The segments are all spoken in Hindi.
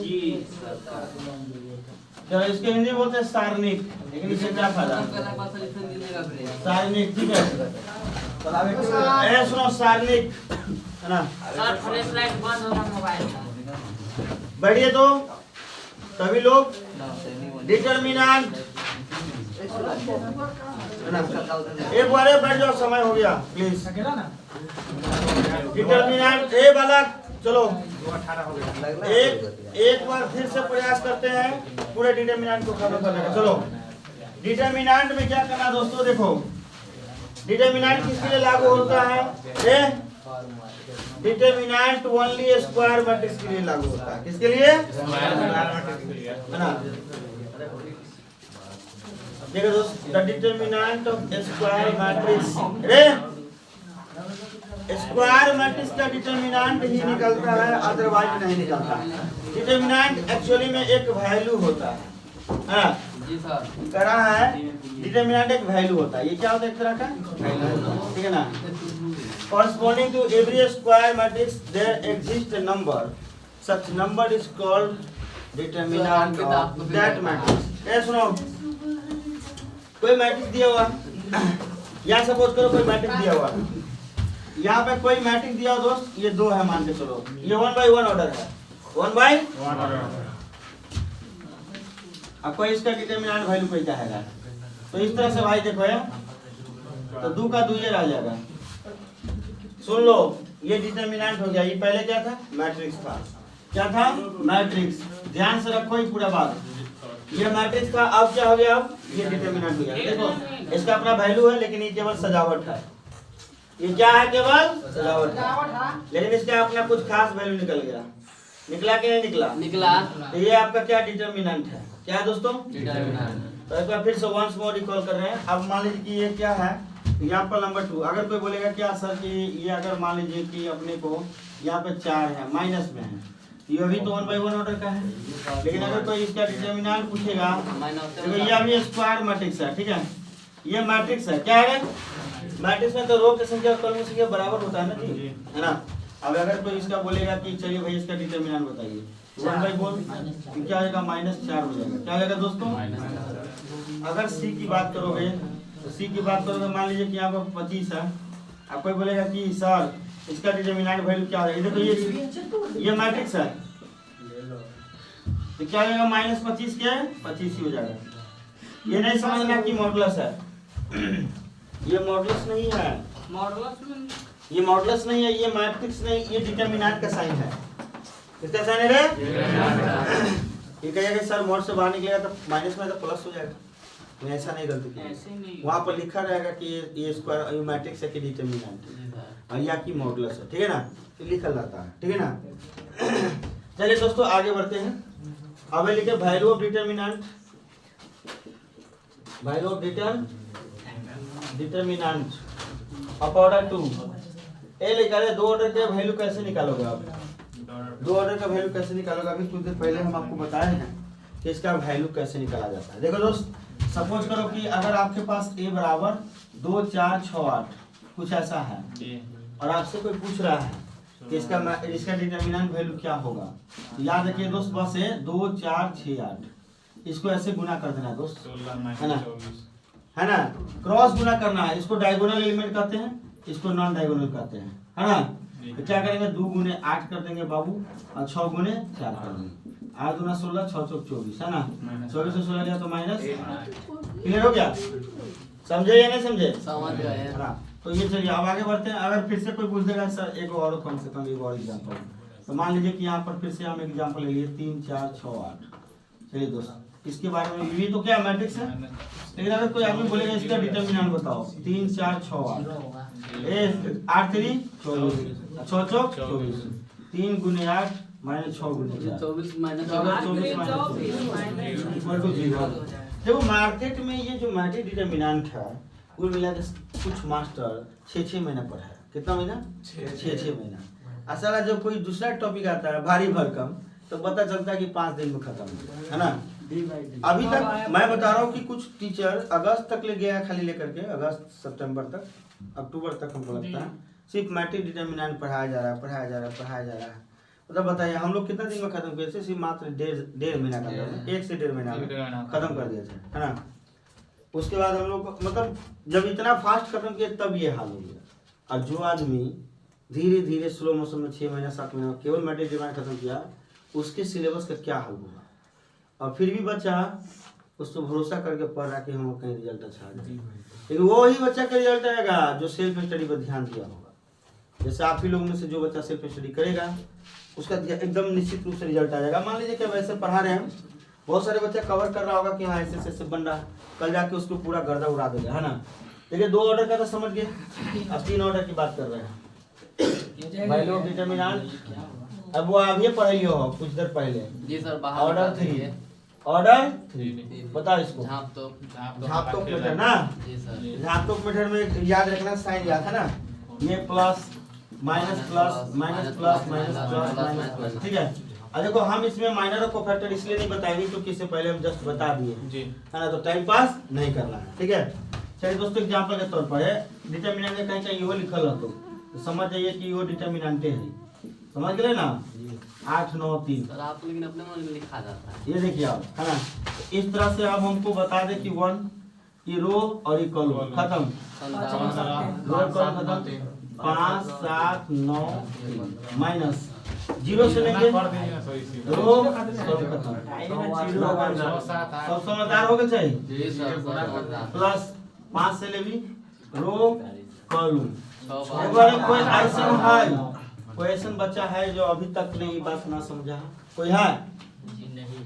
जी चलो इसके हिंदी बोलते हैं सारणिक, लेकिन इससे क्या फायदा? सारणिक, ठीक है। सुनो सारणिक है ना। सर फ्लैशलाइट बंद होगा मोबाइल का। बढ़िए तो सभी लोग डिटर्मिनेंट एक बार बैठ जाओ, समय हो गया प्लीज। डिटर्मिनेंट ए वाला चलो एक बार फिर से प्रयास करते हैं पूरे डिटर्मिनेंट को खत्म करने का। चलो डिटर्मिनेंट में क्या करना दोस्तों, देखो डिटर्मिनेंट किसके लिए लागू होता है? डिटर्मिनेंट ओनली स्क्वायर मैट्रिक्स के लिए लागू होता है। किसके लिए? है ना। देखो दोस्त, the determinant of square matrix, square matrix का डिटर्मिनेंट ही निकलता है, अदरवाइज नहीं निकलता। डिटर्मिनेंट एक्चुअली में एक वैल्यू होता है जी सर। करा है। डिटर्मिनेंट एक वैल्यू होता है, ये क्या होता है? एक तरह का वैल्यू, ठीक है ना। Corresponding to every square matrix there exists a number. Such number is called determinant of that matrix. ये सुनो, कोई मैट्रिक्स दिया हुआ, या सपोज करो कोई मैट्रिक्स दिया हुआ, यहाँ पे कोई मैट्रिक्स दिया हो दोस्त, ये दो है मान के चलो, ये 1 by 1 ऑर्डर है, 1 by 1 ऑर्डर। अब कोई इसका डिटर्मिनेंट वैल्यू कोई चाहेगा, तो इस तरह से भाई देखो है, तो 2 का 2 ये रह जाएगा। सुन लो, ये डिटर्मिनेंट हो गया। ये पहले क्या था? मैट्रिक्स था। क्या था? मैट्रिक्स। ध्यान से रखो ये पूरा बात। ये मैट्रिक्स था, अब क्या हो गया? अब ये डिटर्मिनेंट हो गया। देखो इसका अपना वैल्यू है, लेकिन ये केवल सजावट है। ये क्या है? केवल सजावट है, लेकिन इसका अपना कुछ खास वैल्यू निकल गया। निकला कि नहीं निकला? निकला। तो ये आपका क्या डिटर्मिनेंट है? क्या है दोस्तों? डिटर्मिनेंट। तो एक बार फिर से वंस मोर रिकॉल कर रहे हैं। अब मान लीजिए कि ये क्या है? Example number 2। अगर कोई बोलेगा क्या सर कि ये अगर मान लीजिए कि अपने को यहाँ पे 4 है, माइनस में है, ये भी तो 1 by 1 ऑर्डर का है। लेकिन अगर कोई इसका डिटर्मिनेंट पूछेगा, तो ये अभी स्क्वायर मैट्रिक्स है, ठीक है। ये मैट्रिक्स है, क्या है? मैट्रिक्स में तो रो की संख्या और कॉलम की संख्या बराबर होता है ना जी, है ना। अब अगर कोई इसका बोलेगा कि चलिए भाई इसका डिटर्मिनेंट बताइए, 1 by 1 क्या आएगा? -4 हो जाएगा। क्या आएगा दोस्तों? अगर सी की बात करोगे, तो सी की बात करोगे, मान लीजिए कि यहाँ पर 25 है। अब कोई बोलेगा कि सर इसका डिटर्मिनेंट वैल्यू क्या है? देखो ये मैट्रिक्स है, तो क्या हो जाएगा? -25 के 25 ही हो जाएगा। ये नहीं समझना कि मॉडुलस है, ये मॉडुलस नहीं है, ये मॉडुलस नहीं है, ये मैट्रिक्स नहीं, ये डिटर्मिनेंट का साइन है। किसका साइन है रे? ये कहेगा सर मॉड से बाहर निकलेगा तो माइनस में तो प्लस हो जाएगा। ऐसा नहीं गलती की, वहाँ पर लिखा रहेगा कि ये स्क्वायर मैट्रिक्स है कि डिटर्मिनेंट और या की मॉडुलस है, ठीक है ना। तो लिखा रहता है, ठीक है ना। चलिए दोस्तों आगे बढ़ते हैं। अब लिखे value of determinant, value of determinant of order 2। ए लिखा है 2 ऑर्डर के वैल्यू कैसे निकालोगे आप? 2 ऑर्डर का वैल्यू कैसे निकालोगे? अभी कुछ देर पहले हम आपको बताए हैं कि इसका वैल्यू कैसे निकाला जाता है। देखो दोस्त, सपोज करो कि अगर आपके पास a बराबर 2 4 6 8 कुछ ऐसा है, और आपसे कोई पूछ रहा है कि इसका डिटर्मिनेंट वैल्यू क्या होगा, तो याद रखिए दोस्त, बस है 2 4 6 8, इसको ऐसे गुना कर देना दोस्त, है ना। क्रॉस गुना करना है, इसको डायगोनल एलिमेंट कहते हैं, इसको नॉन डायगोनल कहते हैं, है ना। तो क्या करेंगे? 2 गुने 8 कर देंगे बाबू, और 6 गुने 4 कर देंगे। 8 दूना 16, 6 चौक 24, है ना। 24 से 16 गया तो माइनस। क्लियर हो गया? समझे या नहीं समझे? समझ गए। तो ये चलिए अब आगे बढ़ते हैं। अगर फिर से कोई पूछ देगा सर एक और कम से कम एक और एग्जाम्पल, तो मान लीजिए कि यहाँ पर फिर से हम एग्जाम्पल ले लिए 3 4 6 8। चलिए दोस्त, इसके बारे में ये तो क्या मैट्रिक्स है, लेकिन अगर कोई आदमी बोलेगा इसका डिटर्मिनेंट बताओ, 3 4 6 8 8 3 24, 6 चौक 24, 3 गुने 8 माइनस 6 गुने 4, 24 माइनस 0। देखो मार्केट में ये जो मैट्रिक्स डिटर्मिनेंट है, कुल मिला के कुछ मास्टर 6 महीना पढ़ा है। कितना महीना? 6 महीना। असल जब कोई दूसरा टॉपिक आता है भारी भरकम, तो पता चलता है कि 5 दिन में खत्म है ना। अभी तक मैं बता रहा हूँ कि कुछ टीचर अगस्त तक ले गया खाली लेकर के, अगस्त सितंबर तक, अक्टूबर तक हमको लगता है सिर्फ मैट्रिक्स डिटर्मिनेंट पढ़ाया जा रहा है। मतलब बताइए हम लोग कितना दिन में खत्म किए थे? सिर्फ मात्र डेढ़ महीना का था, 1 से 1.5 महीना में खत्म कर दिए थे, है ना। उसके बाद हम लोग मतलब जब इतना फास्ट खत्म किए तब ये हाल हो गया। और जो आदमी धीरे धीरे स्लो मोशन में 6 महीना 7 महीना केवल मैट्रिक डिमांड खत्म किया, उसके सिलेबस का क्या हाल होगा। और फिर भी बच्चा उस पर भरोसा करके पढ़ रहा कि हम कहीं रिजल्ट अच्छा आ जाए, लेकिन वो ही बच्चा का रिजल्ट आएगा जो सेल्फ स्टडी पर ध्यान दिया होगा। जैसे आप ही लोगों में से जो बच्चा सेल्फ स्टडी करेगा उसका एकदम निश्चित रूप से रिजल्ट आ जाएगा। मान लीजिए कि वैसे पढ़ा रहे हैं, बहुत सारे बच्चा कवर कर रहा होगा कि हाँ ऐसे ऐसे बन रहा, कल जाके उसको पूरा गर्दा उड़ा देगा, है ना। देखिए 2 ऑर्डर का तो समझ गए, अब 3 ऑर्डर की बात कर रहे हैं। वैल्यू ऑफ डिटरमिनेंट अब वो अभी पढ़ लियो हो कुछ देर पहले। जी सर, ऑर्डर 3 ऑर्डर 3 बताओ इसको। झाप तो मेथड ना, जी सर। झाप तो मेथड में याद रखना साइन याद है ना, ये plus minus plus minus plus minus plus minus plus, ठीक है। और देखो हम इसमें माइनर और कोफैक्टर इसलिए नहीं बताएंगे क्योंकि इससे पहले हम जस्ट बता दिए जी, है ना, तो टाइम पास नहीं करना है, ठीक है। चलिए दोस्तों एग्जांपल के तौर पर है डिटरमिनेंट में कहीं यो लिखल हो तो समझ जाइए कि वो डिटरमिनेंट है, समझ गए ना। 8 9 3 सर आप लेकिन अपने मन में लिखा जाता है, ये देखिए आप, है ना। इस तरह से आप हमको बता दें कि 1 ये रो और ये कॉलम खत्म, रो कॉलम खत्म, 5 7 9 माइनस 0 से लेंगे रो सब खत्म, सब समझदार हो गए चाहिए जी सर। प्लस 5 से लेवी रो कॉलम। कोई ऐसा बच्चा है जो अभी तक नहीं बात ना समझा, कोई है?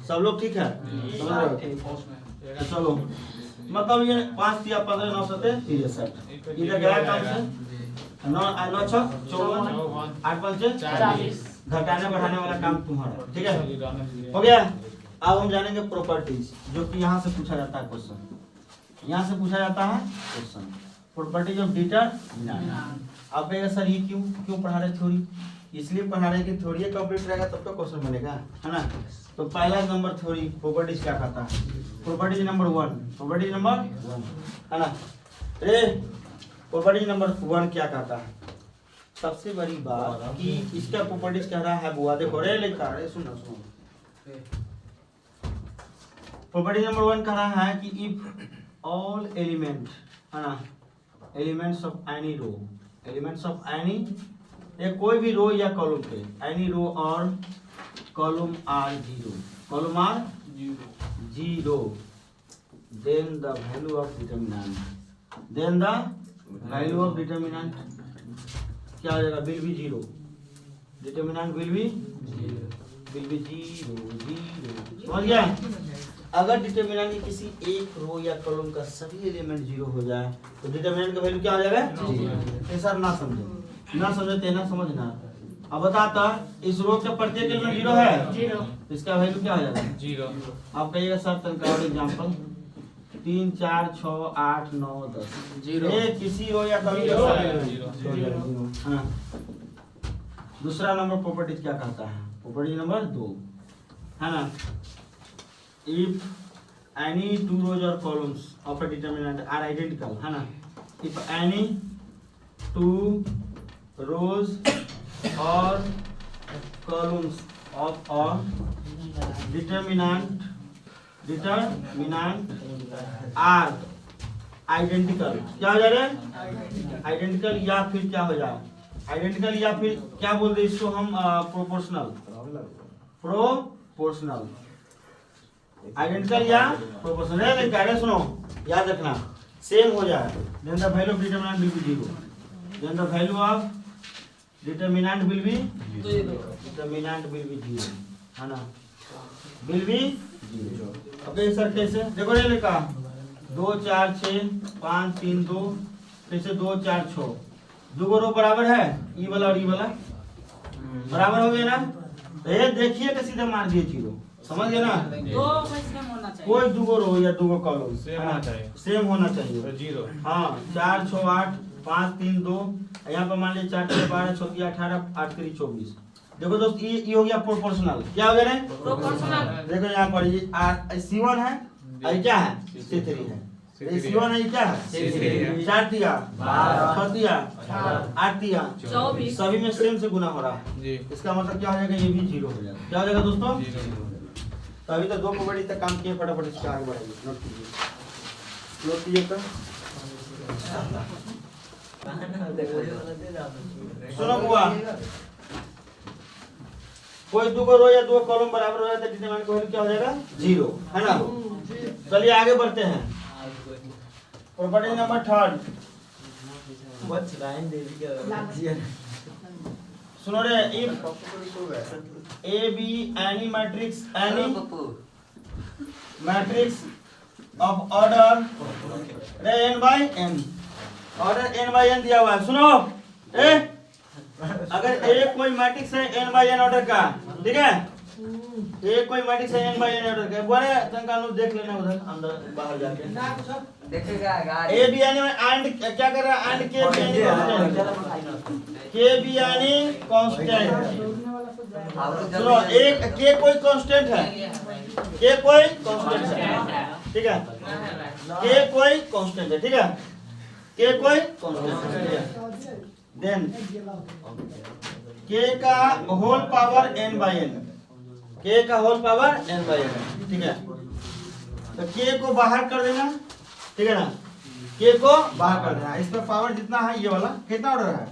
सब लोग ठीक है? चलो मतलब ये 5 या 15 9 7 63 इधर गया काम से 9 9 6 54 8 5 40 घटाने बढ़ाने वाला काम तुम्हारा, ठीक है, हो गया। अब हम जानेंगे प्रॉपर्टीज, जो कि यहाँ से पूछा जाता है क्वेश्चन, यहाँ से पूछा जाता है क्वेश्चन प्रॉपर्टीज ऑफ डिटरमिनेंट। आप कहेगा सर ये क्यों पढ़ा रहे थ्योरी? इसलिए पढ़ा रहे कि थ्योरी कंप्लीट रहेगा तब तो क्वेश्चन बनेगा, है ना। तो पहला नंबर थ्योरी प्रॉपर्टीज क्या कहता है? प्रॉपर्टीज नंबर 1, प्रॉपर्टीज नंबर 1, है ना। रे प्रॉपर्टीज नंबर 1 क्या कहता है? सबसे बड़ी बात कि इसका प्रॉपर्टीज कह रहा है बुआ, देखो रे लिखा है, सुनो प्रॉपर्टी नंबर 1 कह रहा है कि इफ ऑल एलिमेंट, है ना, elements of any row, elements of any ये कोई भी रो या कॉलम के एनी रो और column are 0, column are 0, then the value of determinant, then the value of determinant क्या हो जाएगा? Will be 0, determinant will be 0 समझ गया। अगर डिटरमिनेंट की किसी एक रो या कॉलम का सभी एलिमेंट 0 हो जाए तो डिटरमिनेंट का वैल्यू क्या हो जाएगा? 0। सर ना समझे तेना समझना। अब बताता इस रो के प्रत्येक एलिमेंट 0 है, 0, इसका वैल्यू क्या हो जाएगा? 0। अब कहिएगा सर तनका और एग्जांपल 3 4 6 8 9 10 0, ये किसी रो या कॉलम का 0। हां दूसरा नंबर प्रॉपर्टी क्या कहता है? प्रॉपर्टी नंबर 2, है ना, if any 2 rows or columns of a determinant are identical, है ना, if any 2 rows or columns of a determinant are identical, क्या हो जाए? आइडेंटिकल या फिर क्या हो जाए? आइडेंटिकल या फिर क्या बोलते हैं इसको हम? प्रोपोर्शनल, आइडेंटिकल या प्रोपोर्शनल। कह रहे सुनो याद रखना, सेम हो जाए then the value of determinant will be 0, then the value of determinant will be 0, है ना, विल बी 0। ओके सर कैसे? देखो ये लिखा 2 4 6 5 3 2 कैसे 2 4 6 दो रो बराबर है, ई वाला और ई वाला बराबर हो गया ना। तो ये देखिए कि सीधे मार दिए 0, समझ गए ना। कोई 2 रो या 2 कॉलम सेम होना चाहिए 0। हाँ 4 6 8 5 3 2, यहाँ पर मान लीजिए 4 6 12 6 18 8 3 24। देखो दोस्त ये हो गया प्रोपोर्शनल, क्या हो गया? प्रोपोर्शनल। देखो यहाँ पर ये C1 है और क्या है? C3 है, रेशियो नहीं क्या है? 4 तिया 6 तिया 8 तिया 24 सभी में सेम से गुना हो रहा है जी। इसका मतलब क्या हो जाएगा? ये भी 0 हो जाएगा। क्या हो जाएगा दोस्तों? तो अभी तो 2 प्रोपर्टी तक काम किए, फटाफट इसके आगे बढ़ाइए। नोट कीजिए तो सुनो बुआ, कोई 2 रो या 2 कॉलम बराबर हो जाए तो डिटरमिनेंट का वैल्यू क्या हो जाएगा? 0 है ना। चलिए आगे बढ़ते हैं। प्रॉपर्टी नंबर 3 सुनो रे, if A be any matrix of order रे n by n, order n by n दिया हुआ है। सुनो अगर एक कोई मैट्रिक्स है n बाय n ऑर्डर का, ठीक है, एक कोई मैट्रिक्स है n बाय n ऑर्डर का, बोले तंकानु देख लेना उधर अंदर बाहर जाके देखेगा ए बी यानी एंड क्या कर रहा है? एंड के बी यानी कांस्टेंट। सुनो, एक के कोई कांस्टेंट है, के कोई कांस्टेंट है, ठीक है, के कोई कांस्टेंट है, ठीक है, के कोई कांस्टेंट है। देन के का whole power n by n, k का whole power n by n, ठीक है। तो के को बाहर कर देना, ठीक है ना, के को बाहर कर देना। इसका पावर जितना है ये वाला कितना ऑर्डर है?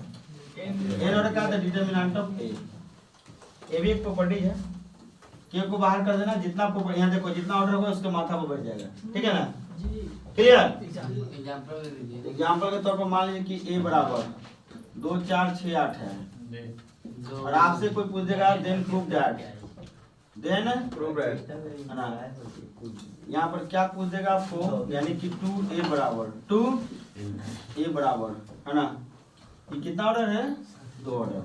n ऑर्डर का है डिटरमिनेंट ऑफ a, ये भी एक प्रॉपर्टी है। के को बाहर कर देना, जितना यहाँ देखो जितना ऑर्डर होगा उसके माथा पर बैठ जाएगा, ठीक है ना। क्लियर? एग्जांपल के तौर पर मान लीजिए कि a बराबर 2 4 6 8 है और आपसे कोई पूछ देगा then prove that, then prove that है ना। यहाँ पर क्या पूछ देगा आपको? यानी कि 2a बराबर है ना, ये कितना ऑर्डर है? 2 ऑर्डर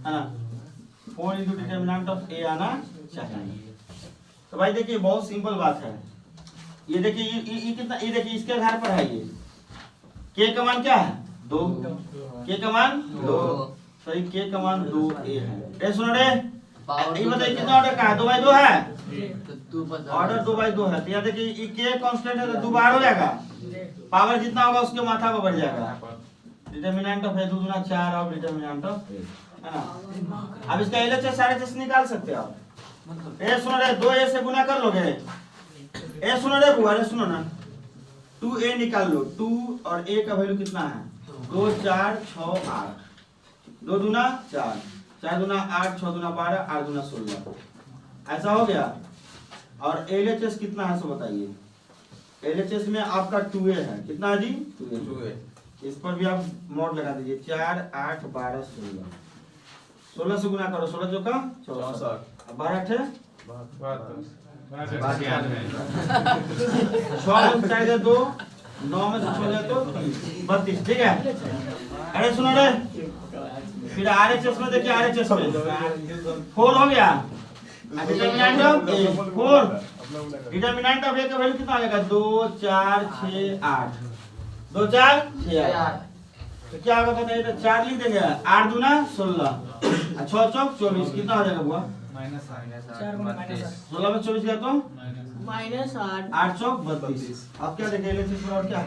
है ना। 4 इंटू डिटरमिनेंट ऑफ a आना चाहिए। तो भाई देखिए बहुत सिंपल बात है। ये देखिए ये कितना, ये देखिए इसके आधार पर है ये के का मान क्या है? 2, के का मान 2, सही, के का मान 2a है। ए सुनो रे, ये बताइए कितना ऑर्डर का है? 2 बाई 2 है, ऑर्डर 2 बाई 2 है। तो यहाँ देखिए ये के कांस्टेंट है तो 2 बार हो जाएगा, पावर जितना होगा उसके माथा पर बढ़ जाएगा। डिटरमिनेंट ऑफ a 2 गुना 4 और डिटरमिनेंट ऑफ a है ना। अब इसका LHS RHS निकाल सकते हो आप। ए सुनो रे, 2a से गुना कर लोगे। ए सुनो रे बुआ, रे सुनो ना, 2a निकाल लो। 2 और a का वैल्यू कितना है? 2 4 6 8, 2 दूना 4, 4 दूना 8, 6 दूना 12, 8 दूना 16, ऐसा हो गया। और LHS कितना है सो बताइए। LHS में आपका 2a है, कितना है जी? 2a। इस पर भी आप मोड लगा दीजिए, 4 8 12 16, 16 से गुना करो, 16 चौका 64, 12 8 6 में 4 दे 2, 9 में 6 दे तो 32, ठीक है। अरे सुनो रे, फिर RHS में देखिए, RHS में 4 हो गया, determinant of a 4, determinant of a का वैल्यू कितना आ जाएगा? 2 4 6 8, 2 4 6 8, तो क्या होगा बताइए? तो 4 लिख देंगे, 8 दूना 16, 6 चौक 24, कितना हो जाएगा बुआ? 16 में 24 गया तो -8 8 चौक 32। अब क्या देखें LHS और क्या?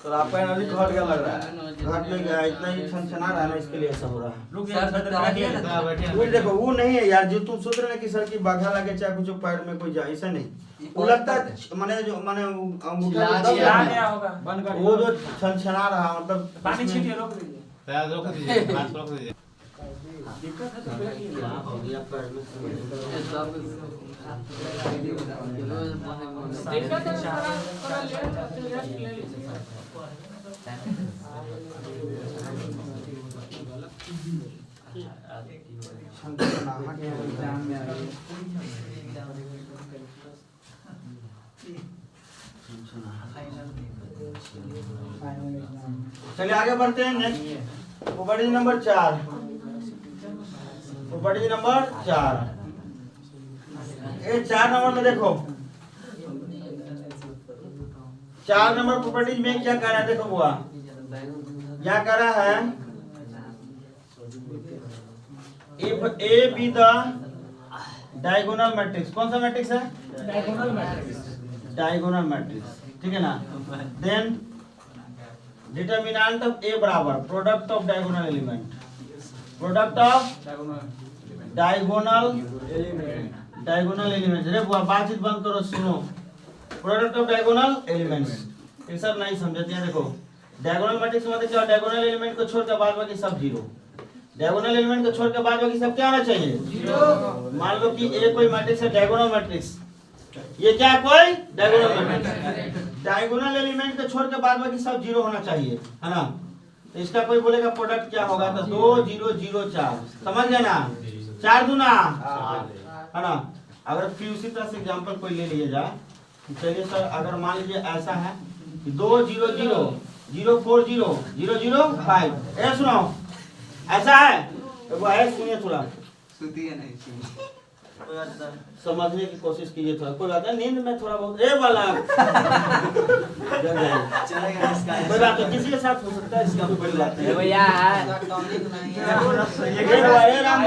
तो आपका एनर्जी घट गया लग रहा है, घट नहीं गया, इतना ही छनछना रहा है ना, इसके लिए ऐसा हो रहा है। वो देखो वो नहीं है यार, जो तुम सोच रहे हैं कि सर की बाघा लगे चाहे कुछ पैर में कोई जाए, ऐसा नहीं। वो लगता है माने जो माने वो जो छनछना रहा, मतलब पानी छीटिए, रोक दीजिए। दिक्कत है तो फिर क्या हो गया पैर में? चलिए आगे बढ़ते हैं। Next property number 4, property number 4। ये 4 नंबर में देखो, 4 नंबर प्रॉपर्टी में क्या कह रहा है? देखो बुआ, क्या कह रहा है? If A be the diagonal matrix, कौन सा मैट्रिक्स है? Diagonal matrix. डायगोनल मैट्रिक्स, ठीक है ना। देन डिटर्मिनेंट ऑफ ए बराबर product of diagonal element, product of diagonal element. अरे बातचीत बंद करो, सुनो। प्रोडक्ट ऑफ डायगोनल एलिमेंट्स, ये सब नहीं समझते हैं। देखो डायगोनल मैट्रिक्स मतलब क्या, डायगोनल एलिमेंट को छोड़कर बाद बाकी सब जीरो। डायगोनल एलिमेंट को छोड़कर बाद बाकी सब क्या होना चाहिए, जीरो। मान लो कि ए कोई मैट्रिक्स है डायगोनल मैट्रिक्स, ये क्या है, कोई डायगोनल मैट्रिक्स। डायगोनल एलिमेंट को छोड़कर बाद बाकी सब जीरो होना चाहिए, है ना। तो इसका कोई बोलेगा प्रोडक्ट क्या होगा, तो 2 0 0 4, समझ गए ना, 4 दूना, है ना। अगर फिर उसी तरह से एग्जांपल कोई ले लिया जाए, चलिए सर, अगर मान लीजिए ऐसा है 2 0 0 0 4 0 0 0 5, ए सुनो, ऐसा है तो वो है, सुनिए थोड़ा, समझने की कोशिश कीजिए थोड़ा, कोई बात नहीं, नींद में थोड़ा बहुत ए वाला कोई बात नहीं, किसी के साथ हो सकता है, इसका भी बड़ी बात है भैया। ये राम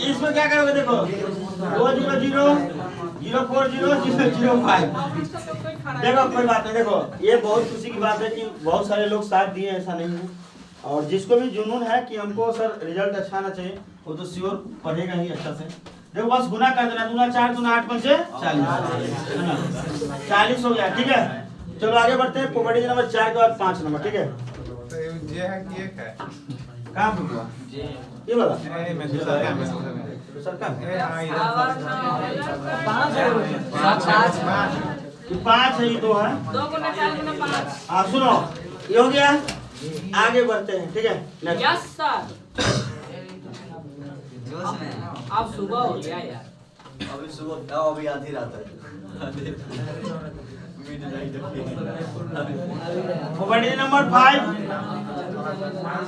इसमें क्या करोगे, देखो 2 0 0 0 4 0 0 0 5, देखो कोई बात नहीं। देखो ये बहुत खुशी की बात है कि बहुत सारे लोग साथ दिए, ऐसा नहीं है। और जिसको भी जुनून है कि हमको सर रिजल्ट अच्छा आना चाहिए, वो तो श्योर पढ़ेगा ही अच्छा से। देखो बस गुना कर देना, 2 4 2 8 5 40, 40 हो गया, ठीक है। चलो आगे बढ़ते हैं, प्रोबेबिलिटी नंबर 4 के बाद 5 नंबर, ठीक है। तो ये है कि एक है, कहाँ पे हुआ ये वाला, दूसरा काम 5 है, ये 2 है, 2 गुना 4 गुना 5। हाँ सुनो, ये हो गया, आगे बढ़ते हैं, ठीक है। यस सर, अब सुबह हो गया यार, अभी सुबह अभी आधी रात है। Probability number 5,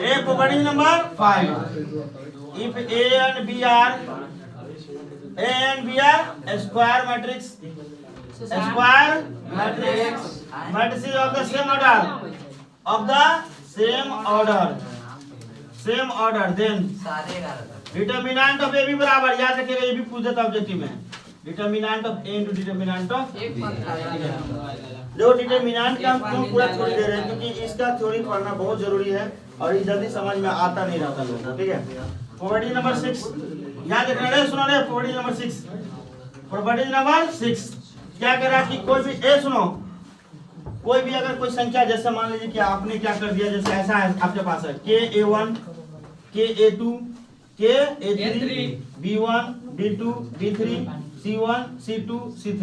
A probability number 5, if A and B are square matrix, matrices of the same order, then determinant of A भी बराबर, याद रखिएगा, ये भी पूछ देता ऑब्जेक्टिव में, determinant of A into determinant of, देखो डिटर्मिनेंट का हम क्यों पूरा थ्योरी दे रहे हैं, क्योंकि इसका थ्योरी पढ़ना बहुत जरूरी है और ये जल्दी समझ में आता नहीं रहता लोगों को, ठीक है। प्रोबेबिलिटी नंबर 6 याद रखना है, सुनो रे, प्रोबेबिलिटी नंबर 6, प्रोबेबिलिटी नंबर 6 क्या कह रहा है कि कोई भी, ए सुनो, कोई भी अगर कोई संख्या, जैसे मान लीजिए कि आपने क्या कर दिया, जैसे ऐसा है आपके पास है KA1 KA2 KA3 B1 B2 B3 C1 C2 C3,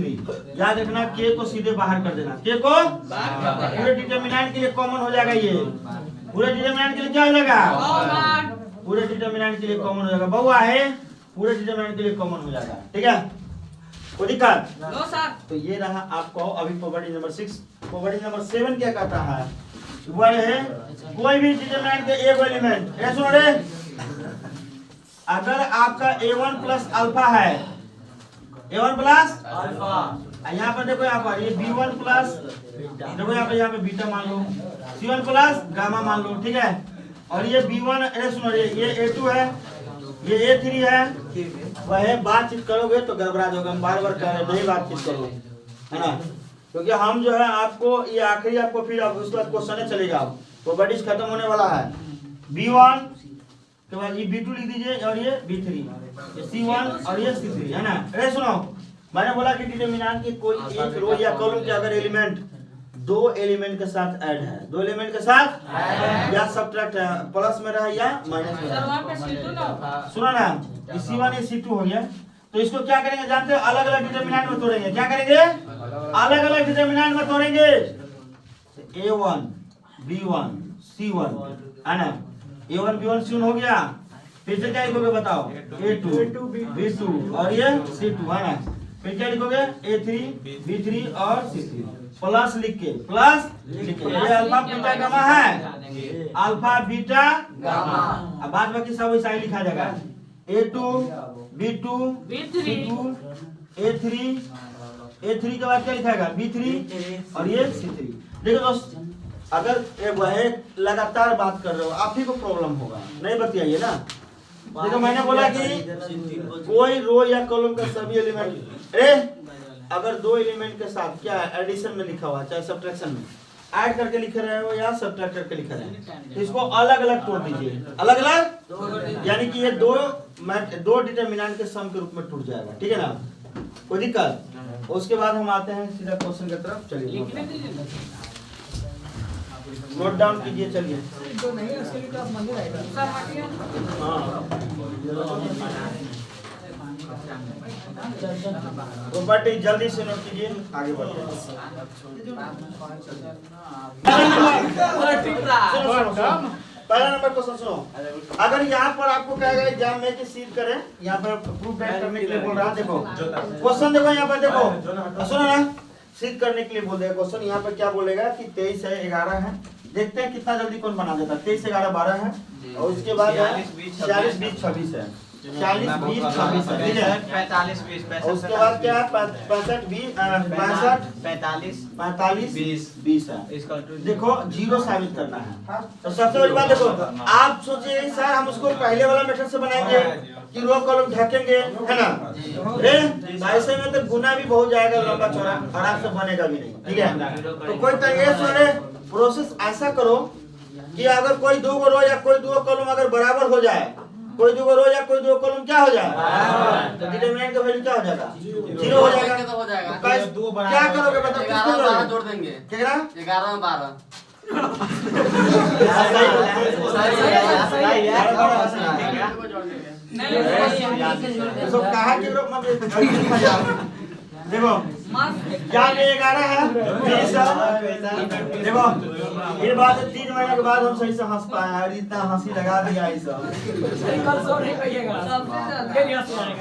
याद रखना K को सीधे बाहर कर देना, K को पूरे डिटर्मिनेंट के लिए कॉमन हो जाएगा, ये पूरे डिटर्मिनेंट के लिए क्या हो जाएगा, पूरे डिटर्मिनेंट के लिए कॉमन हो जाएगा, बहुआ है, पूरे डिटर्मिनेंट के लिए कॉमन हो जाएगा, ठीक है, कोई दिक्कत नो सर। तो ये रहा आपको अभी प्रोबेबिलिटी नंबर 6। प्रोबेबिलिटी नंबर 7 क्या कहता है, वह है कोई भी डिटर्मिनेंट के एक एलिमेंट, ये सुनो रे, अगर आपका A1 प्लस अल्फा है, A1 प्लस अल्फा, यहाँ पर देखो, यहाँ पर ये B1 प्लस, देखो यहाँ पे बीटा मान लो, C1 प्लस गामा मान लो, ठीक है। और ये B1, अरे सुनो ये A2 है, ये A3 है, वह बातचीत करोगे तो गड़बड़ा जाओगे, हम बार बार कह रहे नहीं बातचीत करो, है ना, क्योंकि हम जो है आपको ये आखिरी, आपको फिर उसके बाद क्वेश्चन चलेगा, प्रोबेबिलिटी खत्म होने वाला है। B1 के बाद ये B2 लिख दीजिए, और ये B3, ये C1 और ये C3, है ना। अरे सुनो, मैंने बोला कि डिटर्मिनेंट की कोई एक रो या कॉलम के अगर एलिमेंट 2 एलिमेंट के साथ ऐड है, 2 एलिमेंट के साथ या सब्ट्रैक्ट है, प्लस में रहा या माइनस में रहा, सुनो ना, ये C1 ये C2 हो गया, तो इसको क्या करेंगे जानते हो, अलग अलग डिटर्मिनेंट में तोड़ेंगे, क्या करेंगे, अलग अलग डिटर्मिनेंट में तोड़ेंगे, A1 B1 C1, है ना, A1 B1 C1 हो गया, फिर से क्या लिखोगे बताओ, A2 B2 और ये C2, है ना, फिर क्या लिखोगे A3 B3 और C3, प्लस लिख के, प्लस लिख के, ये अल्फा बीटा गामा है, अल्फा बीटा गामा, अब बाद बाकी सब वैसा ही लिखा जाएगा, A2 B2 C2 A3 के बाद क्या लिखाएगा, B3 और ये C3। देखो दोस्त, अगर वह लगातार बात कर रहे हो, आप ही को प्रॉब्लम होगा, नहीं बतियाइए ना, देखो मैंने बोला कि कोई रो या कॉलम का सभी एलिमेंट अगर दो एलिमेंट के साथ क्या है एडिशन में लिखा हुआ है चाहे सब्ट्रैक्शन में ऐड करके लिख रहे हो या सब्ट्रैक्ट करके लिख रहे हैं तो इसको अलग अलग तोड़ दीजिए अलग अलग यानी कि ये दो डिटरमिनेंट के सम के रूप में टूट जाएगा ठीक है ना कोई दिक्कत उसके बाद हम आते हैं सीधा क्वेश्चन की तरफ चलिए नोट डाउन कीजिए चलिए प्रॉपर्टी जल्दी से नोट कीजिए आगे बढ़िए पहला नंबर क्वेश्चन सुनो अगर यहाँ पर आपको कहेगा एग्जाम में कि सीध करें यहाँ पर प्रूफ करने के लिए बोल रहा देखो क्वेश्चन देखो यहाँ पर देखो सुनो ना सीध करने के लिए बोल देगा क्वेश्चन यहाँ पर क्या बोलेगा कि 23 है 11 है देखते हैं कितना जल्दी कौन बना देता है 23 11 12 है और उसके बाद 46 20 26 है 40 20 26 है ठीक है 45 20 और उसके बाद क्या है 65 20 65 45 20 है इसका देखो जीरो साबित करना है तो सबसे बड़ी बात देखो आप सोचिए सर हम उसको पहले वाला मेथड से बनाएंगे कि रो कॉलम ढकेंगे है ना ऐसे में तो गुना भी बहुत जाएगा लंबा चौड़ा और आपसे बनेगा भी नहीं ठीक है तो कोई तरीके प्रोसेस ऐसा करो कि अगर कोई दो रो या कोई दो कॉलम अगर बराबर हो जाए कोई दो रो या कोई दो कॉलम क्या हो जाए तो डिटरमिनेंट का वैल्यू क्या हो जाएगा जीरो हो जाएगा तो हो जाएगा क्या करोगे मतलब 11 और 12 जोड़ देंगे कितना 11 और 12 तो कहा कि देखो क्या में 11 है 20 देखो फिर बाद 3 महीने के बाद हम सही से हंस पाए और इतना हंसी लगा दिया इस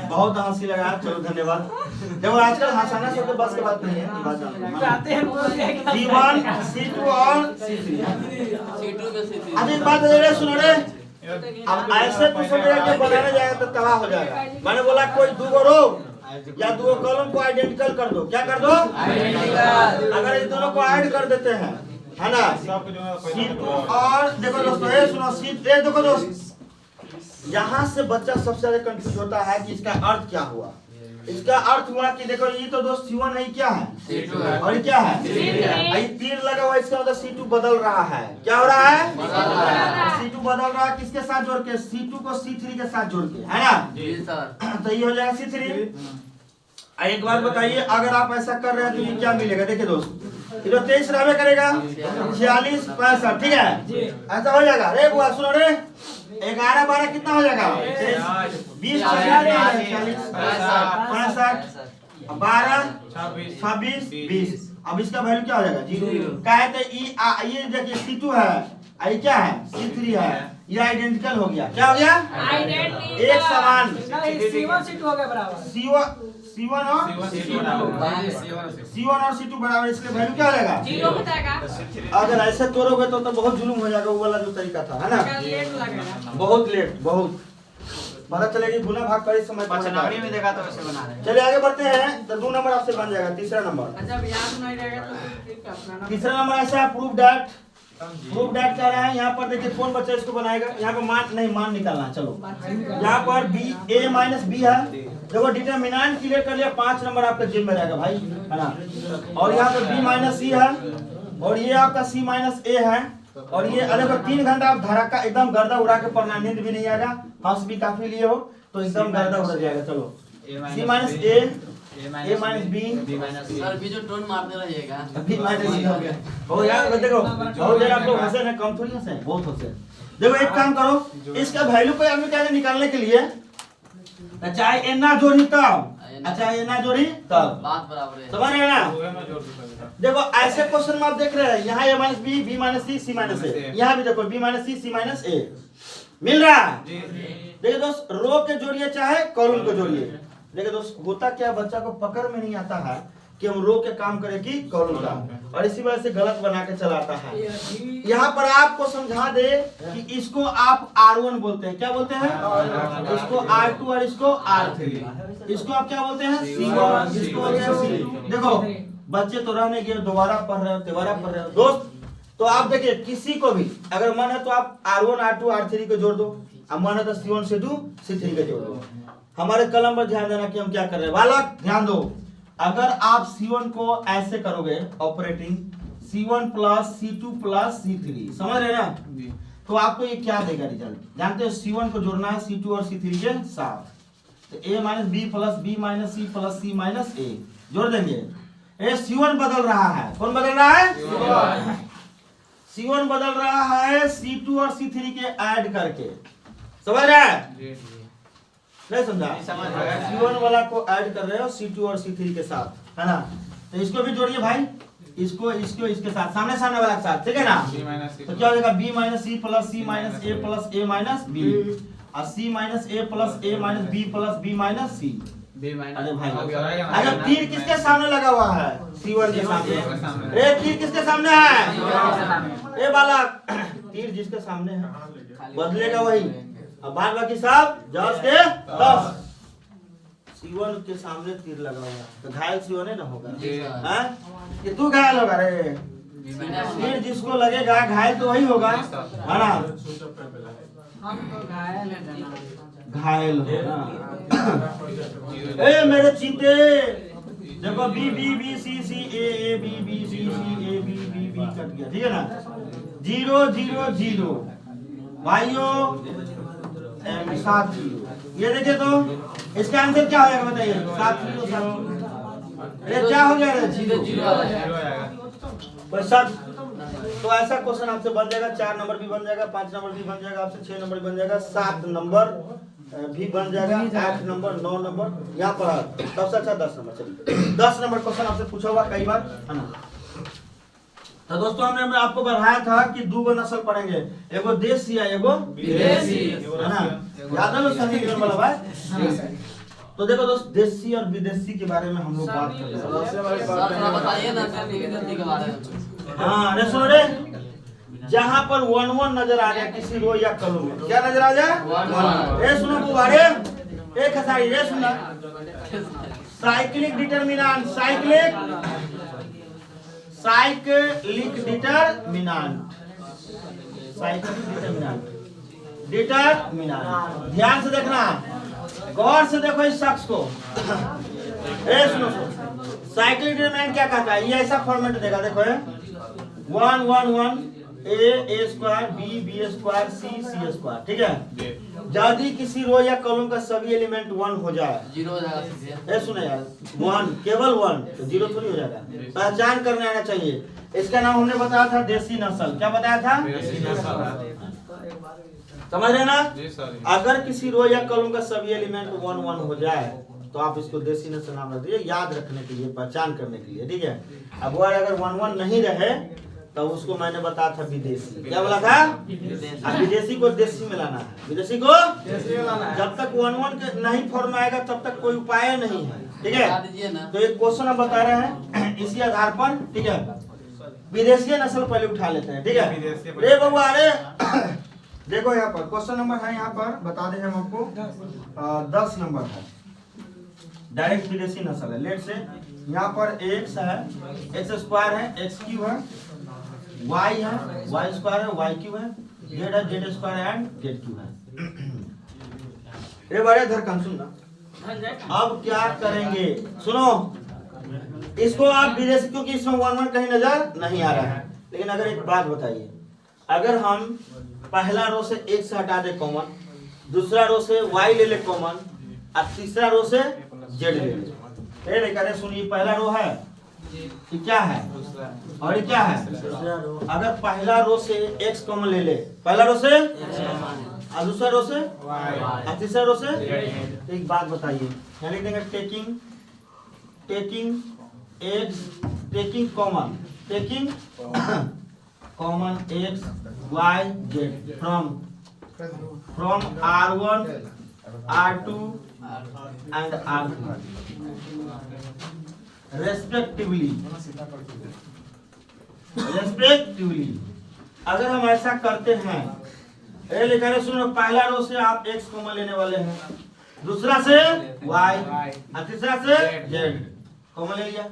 बहुत हंसी लगा चलो धन्यवाद देखो आजकल हंसाना सबके बस के बात नहीं है C1 C2 और C3 अच्छा एक बात सुनो रे अब ऐसे तो समझ के बनाने जाएगा तो तबाह हो जाएगा मैंने बोला कोई दो रो या दो कॉलम को आइडेंटिकल कर दो क्या कर दो अगर इस दोनों को ऐड कर देते हैं है ना C2 और देखो दोस्तों ये सुनो C3 देखो दोस्त यहाँ से बच्चा सबसे ज्यादा कंफ्यूज होता है कि इसका अर्थ क्या हुआ इसका अर्थ हुआ कि देखो ये तो दोस्त C1 है क्या है और क्या है ये तीर लगा हुआ इसका मतलब C2 बदल रहा है क्या हो रहा है C2 बदल रहा है किसके साथ जोड़ के C2 को C3 के साथ जोड़ के है ना तो ये हो जाएगा C3 एक बार बताइए अगर आप ऐसा कर रहे हैं तो ये क्या मिलेगा देखिए दोस्त ये तो 23 रहबे करेगा 46 65 ठीक है ऐसा हो जाएगा रे बुआ सुनो रे 11 12 कितना हो जाएगा 20 65 12 26 20 अब इसका वैल्यू क्या हो जाएगा जीरो कहे तो ये देखिए C2 है ये क्या है C3 है ये आइडेंटिकल हो गया क्या हो गया एक समान C1 हो गया बराबर C1 और C2 बराबर इसके वैल्यू क्या हो जाएगा जीरो बताएगा अगर ऐसे तोड़ोगे तो बहुत जुलूम हो जाएगा वो वाला जो तरीका था है ना लेट लगेगा बहुत लेट बहुत पता चलेगी गुना भाग कर इस समय पचनावड़ी में देखा तो वैसे बना रहे चलिए आगे बढ़ते हैं तो 2 नंबर आपसे बन जाएगा तीसरा नंबर अच्छा याद नहीं रहेगा तो ठीक अपना तीसरा नंबर ऐसा है प्रूफ दैट कह रहा है यहाँ पर देखिए कौन बच्चा इसको बनाएगा यहाँ पर मान निकालना चलो यहाँ पर A माइनस B है देखो डिटरमिनेंट क्लियर कर लिया 5 नंबर आपका जेब में रहेगा भाई है ना और यहाँ पर B माइनस C है और ये आपका C माइनस A है और ये अलग 3 घंटा आप धड़का एकदम गर्दा उड़ा के पढ़ना नींद भी नहीं आएगा हंस भी काफी लिए हो तो एकदम गर्दा उड़ जाएगा चलो C minus A minus B sir भी जो टोन मारते रहिएगा B माइनस C हो गया हो यार देखो बहुत देर आप लोग हंसे ना कम थोड़ी हंसे बहुत हंसे देखो एक काम करो इसका वैल्यू को आपने क्या निकालने के लिए चाहे n ना जोड़ी तब अच्छा n ना जोड़ी तब बात बराबर है समझ रहे हैं ना देखो ऐसे क्वेश्चन में आप देख रहे हैं यहाँ A minus B B minus C C minus A यहाँ भी देखो B minus C C minus A मिल रहा है देखिए दोस्त रो के जोड़िए चाहे कॉलम को जोड़िए देखिए दोस्त होता क्या बच्चा को पकड़ में नहीं आता है कि हम रो के काम करें कि कॉलम का और इसी वजह से गलत बना के चलाता है यहाँ पर आपको समझा दे कि इसको आप R1 बोलते हैं क्या बोलते हैं इसको R2 और इसको R3 इसको आप क्या बोलते हैं C1 इसको बोलते हैं C देखो बच्चे तो रहने गए दोबारा पढ़ रहे हो दोस्त तो आप देखिए किसी को भी अगर मन है तो आप R1 R2 R3 को जोड़ दो, अब मन है तो C1 C2 C3 को जोड़ दो। हमारे कलम पर ध्यान देना कि हम क्या कर रहे हैं। बालक ध्यान दो, अगर आप C1 को ऐसे करोगे operating C1 plus C2 plus C3, समझ रहे ना, तो आपको ये क्या देगा रिजल्ट जानते हो। C1 को जोड़ना है C2 और C3 के साथ, तो A minus B plus B minus C plus C minus A जोड़ देंगे। ए C1 बदल रहा है, कौन बदल रहा है? C1 बदल रहा है C2 और C3 के ऐड करके, समझ रहे हैं? नहीं समझा? समझ गए। C1 वाला को ऐड कर रहे हो C2 और C3 के साथ, है ना। तो इसको भी जोड़िए भाई, इसको इसको इसके साथ, सामने सामने वाला के साथ, ठीक है ना। तो क्या हो जाएगा B minus C plus C minus A plus A minus B, और C minus A plus A minus B plus B minus C. अरे भाई अगर तीर किसके सामने लगा हुआ है? C1 के सामने। ए तीर किसके सामने है? ए बालक तीर जिसके सामने है बदलेगा वही, अब बाद बाकी सब 10 के 10। C1 के सामने तीर लगा हुआ है तो घायल C1 है ना होगा, हैं? कि तू घायल होगा रे, तीर जिसको लगेगा घायल तो वही होगा, है ना। हम तो घायल हैं जनाब। घायल होगा। ए मेरे चीते देखो B B B C C A A B B C C A B B B cut गया, ठीक है ना। 0 0 0 भाइयों 7 0। ये देखिए तो इसका आंसर क्या हो जाएगा बताइए? 7 0 7। ये क्या हो गया रे? 0 0 सब तो ऐसा क्वेश्चन आपसे बन जाएगा। 4 नंबर भी बन जाएगा, 5 नंबर भी बन जाएगा, आपसे 6 नंबर बन जाएगा, 7 नंबर भी बन जाएगा, 8 नंबर 9 नंबर, यहाँ पर सबसे अच्छा 10 नंबर। चलिए 10 नंबर क्वेश्चन आपसे पूछा हुआ कई बार, है ना। तो दोस्तों हमने आपको बताया था कि 2 नस्ल पढ़ेंगे, एगो देसी है एगो विदेशी, है ना। याद है ना सभी वाला भाई। तो देखो दोस्त देसी और विदेशी के बारे में हम लोग बात कर रहे हैं। थोड़ा बताइए ना विदेशी के बारे में। हाँ अरे सुनो रे, जहाँ पर 1 1 नजर आ जाए किसी रो या कलम में, क्या नजर आ जाए? ए सुनो बुआरे, एक हसाई रे सुनना, साइक्लिक डिटरमिनेंट, साइक्लिक डिटरमिनेंट। ध्यान से देखना, गौर से देखो इस शख्स को। ए सुनो साइक्लिक डिटरमिनेंट क्या कहता है? ये ऐसा फॉर्मेट देगा, देखो 1 1 1 a square b square c square, ठीक है। यदि किसी रो या कॉलम का सभी एलिमेंट 1 हो जाए, 0 हो जाएगा। ए सुने यार 1 केवल 1 तो 0 थोड़ी हो जाएगा। पहचान करने आना चाहिए। इसका नाम हमने बताया था देसी नस्ल। क्या बताया था? समझ रहे ना। अगर किसी रो या कॉलम का सभी एलिमेंट 1 1 हो जाए तो आप इसको देसी नस्ल नाम रख दीजिए, याद रखने के लिए, पहचान करने के लिए, ठीक है। अब अगर 1 1 नहीं रहे तो उसको मैंने बताया था विदेशी। क्या बोला था? अब विदेशी को देसी में लाना है, विदेशी को जब तक 1 1 के नहीं फॉर्म आएगा तब तक कोई उपाय नहीं है, ठीक है। तो एक क्वेश्चन हम बता रहे हैं इसी आधार पर, ठीक है। विदेशी नस्ल पहले उठा लेते हैं, ठीक है। रे बबुआ अरे देखो यहाँ पर क्वेश्चन नंबर है, यहाँ पर बता दें हम आपको 10 नंबर है, डायरेक्ट विदेशी नस्ल है। लेट से यहाँ पर x है, x स्क्वायर है, x क्यूब है, y है, y स्क्वायर है, y क्यूब है, z है, z square and z cube है। ये बड़े धड़कन सुनना। अब क्या करेंगे सुनो, इसको आप विदेशी, क्योंकि इसमें 1 1 कहीं नजर नहीं आ रहा है। लेकिन अगर एक बात बताइए, अगर हम पहला रो से x से हटा दे कॉमन, दूसरा रो से y ले ले कॉमन, और तीसरा रो से z ले ले। अरे सुनिए, पहला रो है, ये क्या है और ये क्या है? अगर पहला रो से x कॉमन ले ले, पहला रो से और दूसरा रो से और तीसरा रो से, एक बात बताइए, यहाँ लिख देंगे taking x, taking common x y z from r1 r2 and r3 respectively। अगर हम ऐसा करते हैं, लेकर सुनो, पहला रो से आप x कॉमन लेने वाले हैं, दूसरा से y और तीसरा से z कॉमन ले लिया।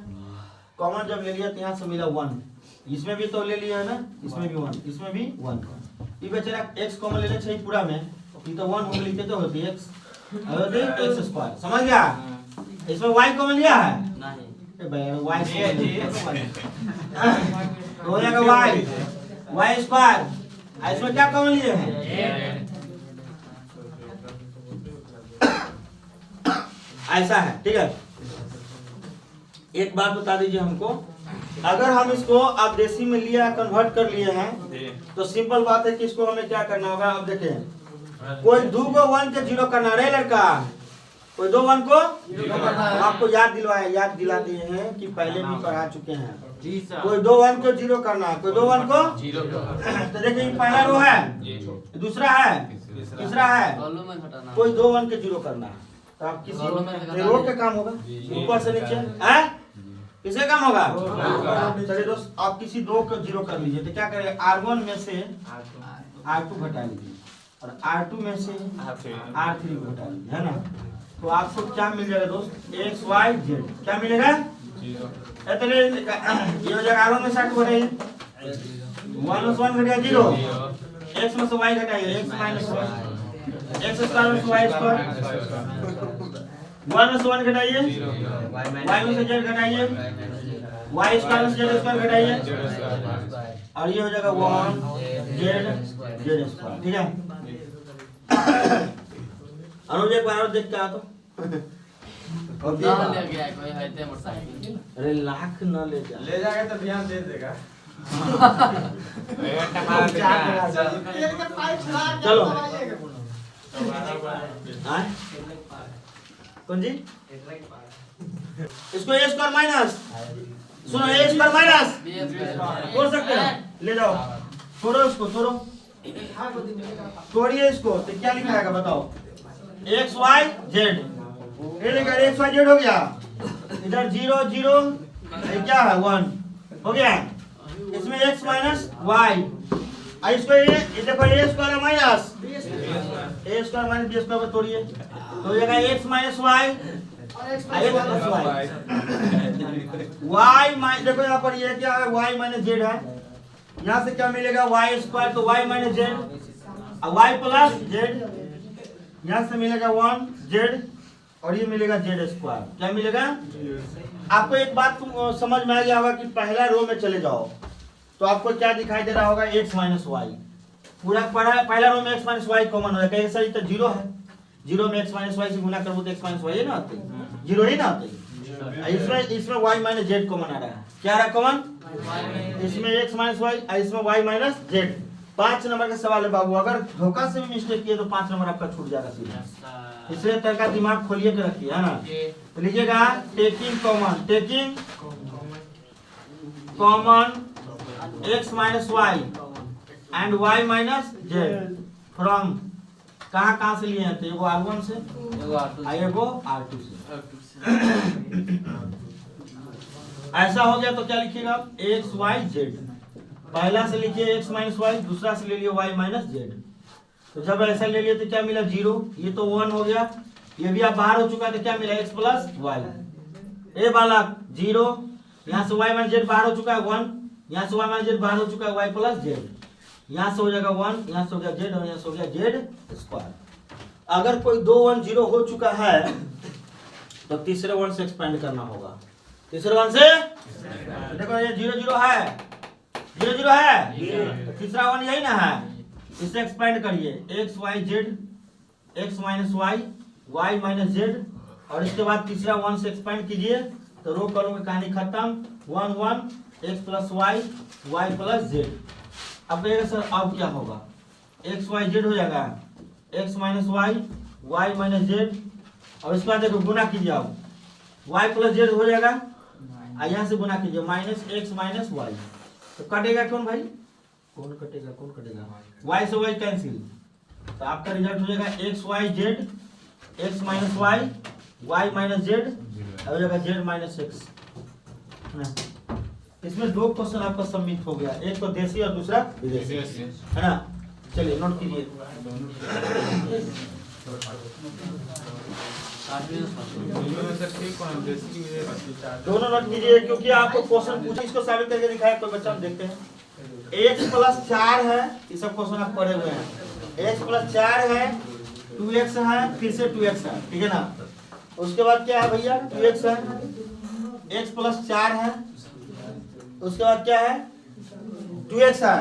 कॉमन जब ले लिया तो यहाँ से मिला 1, इसमें भी तो ले लिया है ना, इसमें भी 1, इसमें भी 1। ये बेचारा x कॉमन लेना चाहिए पूरा में, ये तो 1 होगी, लिखते तो होती है x, अब x स्क्वायर, समझ गया? इसमें y कॉमन लिया है नहीं ए भाई y ये जी तो हो जाएगा y स्क्वायर। इसमें क्या कॉमन लिए हैं? ऐसा है, ठीक है। एक बात बता दीजिए हमको, अगर हम इसको अब देसी में लिया कन्वर्ट कर लिए हैं तो सिंपल बात है कि इसको हमें क्या करना होगा। अब देखें, कोई 2 को 1 के 0 करना रे लड़का, कोई 2 1 को आपको याद दिला दिए हैं कि पहले भी पढ़ा चुके हैं। कोई 2 1 को 0 करना है, कोई 2 1 को 0। तो देखिए पहला रो है, दूसरा है, तीसरा है, कोई 2 1 के 0 करना है। तो आप किसी रोड का काम होगा, ऊपर से नीचे है, किसका काम होगा? चलिए दोस्त, आप किसी 2 को 0 कर लीजिए। तो क्या करें, R1 में से R2 घटा लीजिए और R2 में से R3 को घटा लीजिए, है ना। तो आपको क्या मिल जाएगा दोस्त? x y z क्या मिलेगा? ये हो जाएगा R1 में से R2 घटाइए, 1 में से 1 घटाइए 0, x में से y घटाइए x minus y, x square में से y स्क्वायर, 1 में से 1 घटाइए, y में से z घटाइए, y स्क्वायर में से z स्क्वायर घटाइए, और ये हो जाएगा 1 z स्क्वायर, ठीक है। अनुज एक बार और देख के आ तो। अरे लाख न ले जा, ले जाएगा तो ध्यान दे देगा। चलो कौन जी इसको a स्क्वायर माइनस, सुनो a स्क्वायर माइनस बोल सकते हैं, ले जाओ छोड़ो इसको, तोड़िए इसको। तो क्या लिखा है बताओ? x y z, ये लिखा x y z हो गया, इधर 0 0 क्या है 1 हो गया, इसमें x माइनस y, इसको ये देखो a square minus a square minus b square तोड़िए तो हो जाएगा x minus y plus y minus, देखो यहाँ पर ये क्या है y माइनस z है, यहाँ से क्या मिलेगा y स्क्वायर, तो y माइनस z और y प्लस z, यहाँ से मिलेगा 1 z और ये मिलेगा z स्क्वायर, क्या मिलेगा? आपको एक बात समझ में आ गया होगा कि पहला रो में चले जाओ तो आपको क्या दिखाई दे रहा होगा? x माइनस वाई, पूरा पहला रो में x माइनस वाई कॉमन होगा, कहीं सही तो 0 है, 0 में x माइनस वाई से गुना करो तो x माइनस वाई ना आते, 0 ही ना आते। इसमें y माइनस z कॉमन आ रहा है, क्या आ रहा है कॉमन? इसमें x माइनस वाई, इसमें y माइनस z। 5 नंबर का सवाल है बाबू, अगर धोखा से भी मिस्टेक किए तो 5 नंबर आपका छूट जाएगा सीधा, इसलिए तरह का दिमाग खोलिए के रखिए, है ना। तो लिखिएगा taking common x minus y and y minus z from, कहाँ से लिए हैं? तो एगो R1 से, एगो R2 से। ऐसा हो गया तो क्या लिखिएगा? x y z, पहला से लिखिए x माइनस वाई, दूसरा से ले लियो y माइनस z। तो जब ऐसा ले लिए तो क्या मिला? 0, ये तो 1 हो गया, ये भी आप बाहर हो चुका है तो क्या मिला? x प्लस वाई, ए बालक 0, यहाँ से y माइनस z बाहर हो चुका है 1, यहाँ से y माइनस z बाहर हो चुका है y प्लस z, यहाँ से हो जाएगा 1, यहाँ से हो गया z और यहाँ से हो गया z स्क्वायर। अगर कोई 2 1 0 हो चुका है तो तीसरे 1 से एक्सपेंड करना होगा, तीसरे 1 से देखो ये 0 0 है, 0 0 है, तो तीसरा 1 यही ना है, इसे एक्सपेंड करिए x y z, x minus y, y minus z, और इसके बाद तीसरा 1 से एक्सपेंड कीजिए तो रो कॉलम की कहानी खत्म। 1 1 x plus y, y plus z। अब कहिएगा सर अब क्या होगा? x y z हो जाएगा, x minus y, y minus z, और इसके बाद देखो गुना कीजिए, अब y प्लस z हो जाएगा, यहाँ से गुना कीजिए माइनस x माइनस वाई, तो कटेगा कौन भाई? कौन कटेगा? y से y कैंसिल, तो आपका रिजल्ट हो जाएगा x y z, x minus y, y minus z, हो जाएगा z माइनस x। इसमें 2 क्वेश्चन आपका सबमिट हो गया, एक तो देसी और दूसरा विदेशी, है ना। चलिए नोट कीजिए। दोनों नोट कीजिए क्योंकि आपको क्वेश्चन पूछा, इसको साबित करके दिखाया कोई बच्चा, हम देखते हैं। x प्लस 4 है, ये सब क्वेश्चन आप पढ़े हुए हैं। x प्लस 4 है, 2x है, फिर से 2x है, ठीक है ना। उसके बाद क्या है भैया, 2x है, x प्लस 4 है, उसके बाद क्या है, 2x है।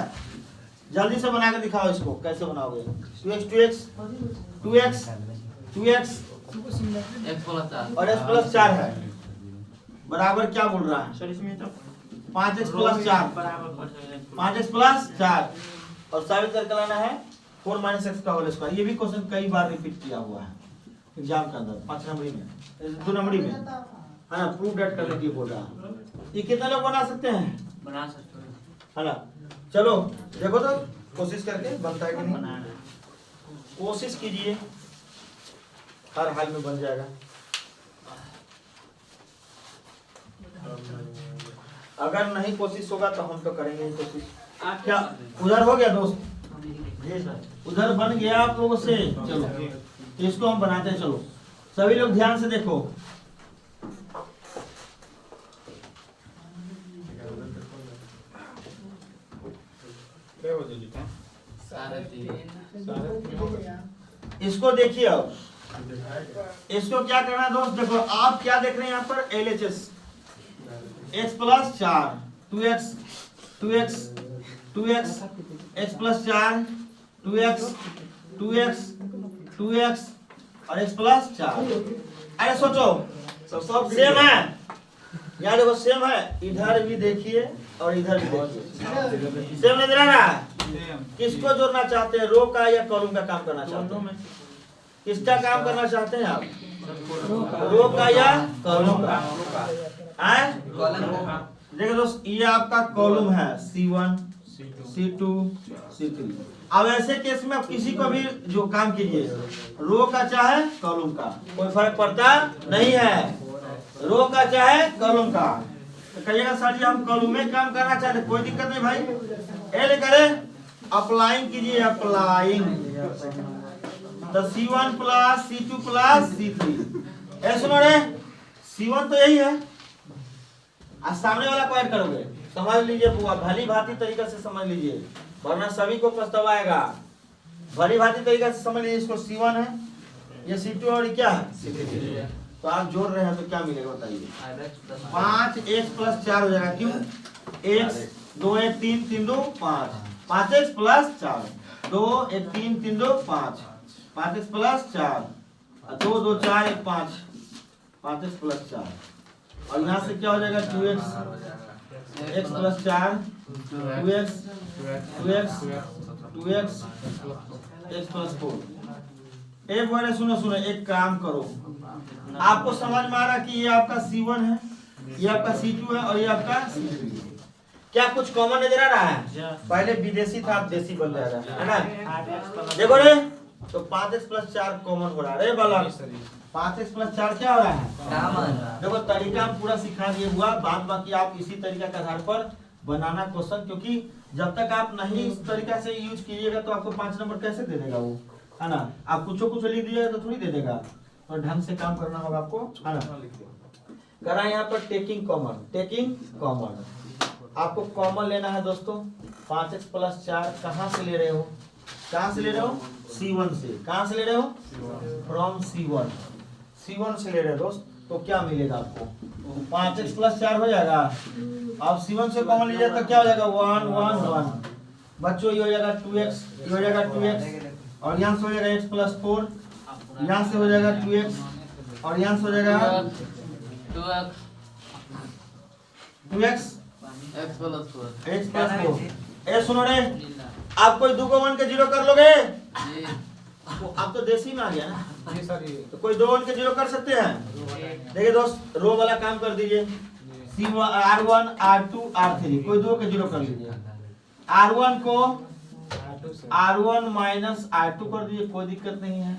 जल्दी से बना के दिखाओ इसको, कैसे बनाओगे। 2x और x प्लस 4 है, बराबर क्या बोल रहा है, 5x प्लस 4, 5x प्लस 4 और साबित करके लाना है 4 माइनस एक्स का होल स्क्वायर। ये भी क्वेश्चन कई बार रिपीट किया हुआ है एग्जाम के अंदर, 5 नंबरी में, 2 नंबरी में, है ना। प्रूफ डेट करने के लिए बोल रहा है। ये कितने लोग बना सकते हैं, बना सकते हैं, है ना। चलो देखो तो कोशिश करके बनता है कि नहीं, कोशिश कीजिए, हर हाल में बन जाएगा। अगर नहीं कोशिश होगा तो हम तो करेंगे ही कोशिश। क्या उधर हो गया दोस्त, उधर बन गया आप लोगों से। चलो तो इसको हम बनाते हैं। चलो सभी लोग ध्यान से देखो, इसको देखिए। अब इसको क्या करना है दोस्त, देखो आप क्या देख रहे हैं यहाँ पर, LHS x plus 4, 2x x plus 4, 2x और x प्लस 4। अरे सोचो सब सेम है, यहाँ देखो सेम है, इधर भी देखिए और इधर भी देखिए, सेम नजर आ रहा है। किसको जोड़ना चाहते हैं, रो का या कॉलम का काम करना चाहते हैं, किसका काम करना चाहते हैं आप, रो का या कॉलम का, देखो दोस्त ये आपका कॉलम है C1 C2 C3। अब ऐसे केस में आप किसी को भी जो काम कीजिए, रो का चाहे कॉलम का, कोई फर्क पड़ता नहीं है, रो का चाहे कॉलम का। तो कहिएगा सर जी हम कॉलम में काम करना चाहते, कोई दिक्कत नहीं भाई, ए करें अप्लाइंग कीजिए, अप्लाइंग तो C1 plus C2 plus C3। ऐसे सुनो रे, C1 तो यही है, आज सामने वाला को ऐड करोगे, समझ लीजिए बुआ, भली भांति तरीका से समझ लीजिए, वरना सभी को पछतावा आएगा। भली भांति तरीका से समझ लीजिए, इसको C1 है, ये C2 और ये क्या है C3। तो आप जोड़ रहे हैं तो क्या मिलेगा बताइए, 5x प्लस 4 हो जाएगा, क्यों, x 2 1 3 3 2 5, 5x plus 4, 2 1 3 3 2 5, 5x plus 4, 2 2 4 1 5, 5x plus 4 और यहाँ से क्या हो जाएगा 2x x plus 4, 2x 2x x plus 4। एक बार सुनो एक काम करो, आपको समझ में आ रहा कि ये आपका C1 है, ये आपका C2 है और ये आपका C3 है। क्या कुछ कॉमन नजर आ रहा है, पहले विदेशी था अब देसी बन जा रहा है ना। देखो रे, तो 5x प्लस 4 कॉमन हो रहा है, बालक 5x प्लस 4 क्या हो रहा है, देखो तरीका हम पूरा सिखा दिए हुआ, बात बाकी आप इसी तरीका के आधार पर बनाना क्वेश्चन, क्योंकि जब तक आप नहीं इस तरीका से यूज कीजिएगा तो आपको 5 नंबर कैसे दे देगा वो, है ना। आप कुछ लिख दीजिएगा तो थोड़ी दे देगा, और ढंग से काम करना होगा आपको, है ना। करा यहाँ पर टेकिंग कॉमन, आपको कॉमन लेना है दोस्तों। 5x प्लस 4 कहाँ से ले रहे हो, कहाँ से ले रहे हो, C1 से, कहाँ से ले रहे हो, फ्रॉम C1 से ले रहे हो दोस्त। तो क्या मिलेगा आपको, 5x प्लस 4 हो जाएगा। आप C1 से कॉमन लीजिए तो क्या हो जाएगा 1 1 1, बच्चों ये हो जाएगा 2x, ये हो जाएगा 2x और यहाँ से हो जाएगा x प्लस 4, यहाँ से हो जाएगा 2x और यहाँ से हो जाएगा 2x x प्लस 4। ए सुनो रे, आप कोई 2 को 1 के 0 कर लोगे, आप तो देसी में आ गया ना, तो कोई 2 1 के 0 कर सकते हैं। देखिए दोस्त रो वाला काम कर दीजिए, R1 R2 R3, कोई 2 के 0 कर लीजिए। R1 को R1 माइनस R2 कर दीजिए, कोई दिक्कत नहीं है।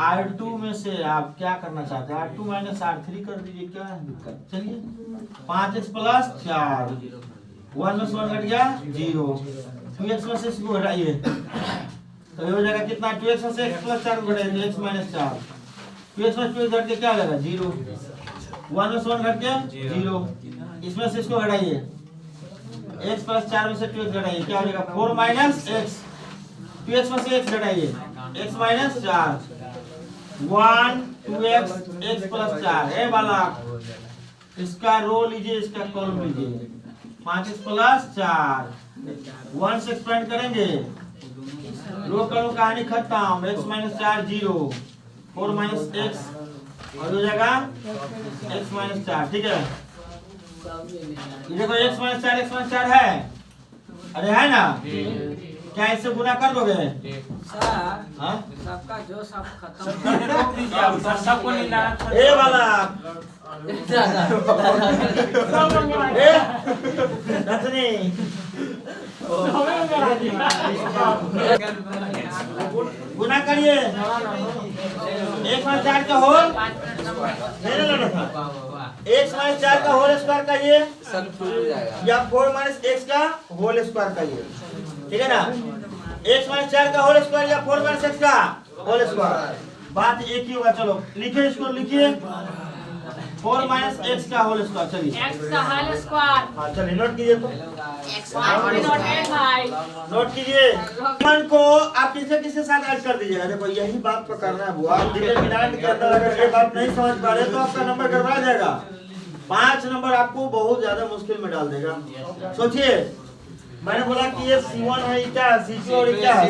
R2 में से आप क्या करना चाहते हैं, R2 माइनस R3 कर दीजिए, क्या है दिक्कत। चलिए 5x प्लस 4, 1 में से 1 घट गया 0, 2x में से इसको हटाइए तो तो ये हो जाएगा कितना 2x से x प्लस 4 घटाएंगे x माइनस 4 2x में 2 घट के क्या हो जाएगा 0 1 में से 1 घट के 0 इसमें से इसको घटाइए x प्लस 4 में से 2x घटाइए क्या हो जाएगा 4 माइनस x 2x में से x घटाइए x minus 4 1 2x x plus 4 है वाला इसका रो लीजिए इसका कॉलम लीजिए 5x प्लस 4 1 से एक्सपेंड करेंगे रो कॉलम कहानी खत्म x माइनस 4 0 4 माइनस x और हो जाएगा x माइनस 4 ठीक है ये देखो x माइनस 4 है अरे है ना क्या इससे गुना कर दोगे सर हाँ सबका जो सब खत्म सबको निकालना ए वाला ए नथनी गुना करिए 1 माइनस 4 का होल मेरे लड़ा था 1 माइनस 4 का होल स्क्वायर करिए सब छूट जाएगा या 4 माइनस x का होल स्क्वायर करिए ठीक है ना 1 माइनस 4 का होल स्क्वायर या 4 माइनस x का होल स्क्वायर बात एक ही होगा चलो लिखिए इसको लिखिए 4 माइनस x का होल स्क्वायर चलिए x का होल स्क्वायर हाँ चलिए नोट कीजिए तो नोट कीजिए मन को आप किसके साथ ऐड कर दीजिएगा देखो यही बात को करना है बुआ डिटरमिनेंट के अंदर अगर ये बात नहीं समझ पा रहे तो आपका नंबर गड़बड़ा जाएगा 5 नंबर आपको बहुत ज्यादा मुश्किल में डाल देगा सोचिए मैंने बोला कि ये C1 है क्या C2 और क्या है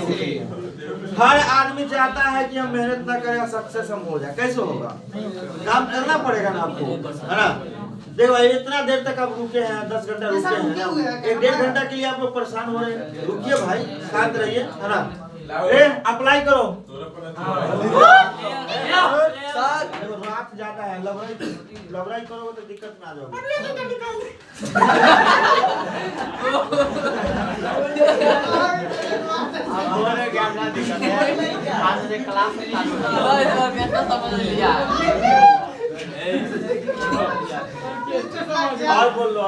हर आदमी चाहता है कि हम मेहनत ना करें सक्सेस हम हो जाए कैसे होगा काम करना पड़ेगा ना आपको है ना देखो भाई इतना देर तक आप रुके हैं 10 घंटा रुके हैं 1-1.5 घंटा के लिए आप लोग परेशान हो रहे हैं रुकिए भाई शांत रहिए है ना अप्लाई करो देखो रात ज्यादा है लबराई करोगे तो दिक्कत में आ जाओगे हमारे ज्ञान ना दिक्कत है आज से क्लास में चालू कितना समझ लिया और बोल लो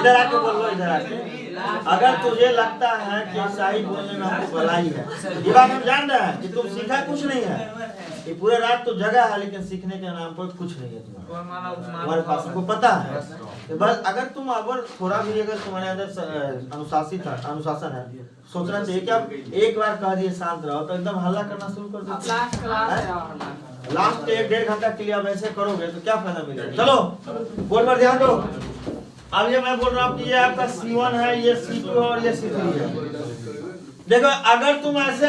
इधर आके बोल लो इधर आके अगर तुझे लगता है कि शाही बोलने में हमको भलाई है ये बात हम जान रहे हैं कि तुम सीखा कुछ नहीं है ये पूरे रात तो जगह है लेकिन सीखने के नाम पर कुछ नहीं है तुम्हारे पास हमको पता है तो बस अगर तुम अगर थोड़ा भी अगर तुम्हारे अंदर अनुशासन है सोचना चाहिए कि आप एक बार कह दिए शांत रहो तो एकदम हल्ला करना शुरू कर दो लास्ट 1-1.5 घंटा के लिए आप ऐसे करोगे तो क्या फायदा मिलेगा चलो बोर्ड पर ध्यान दो अब ये मैं बोल रहा हूँ कि ये आपका C1 है ये C2 और ये C3 है देखो अगर तुम ऐसे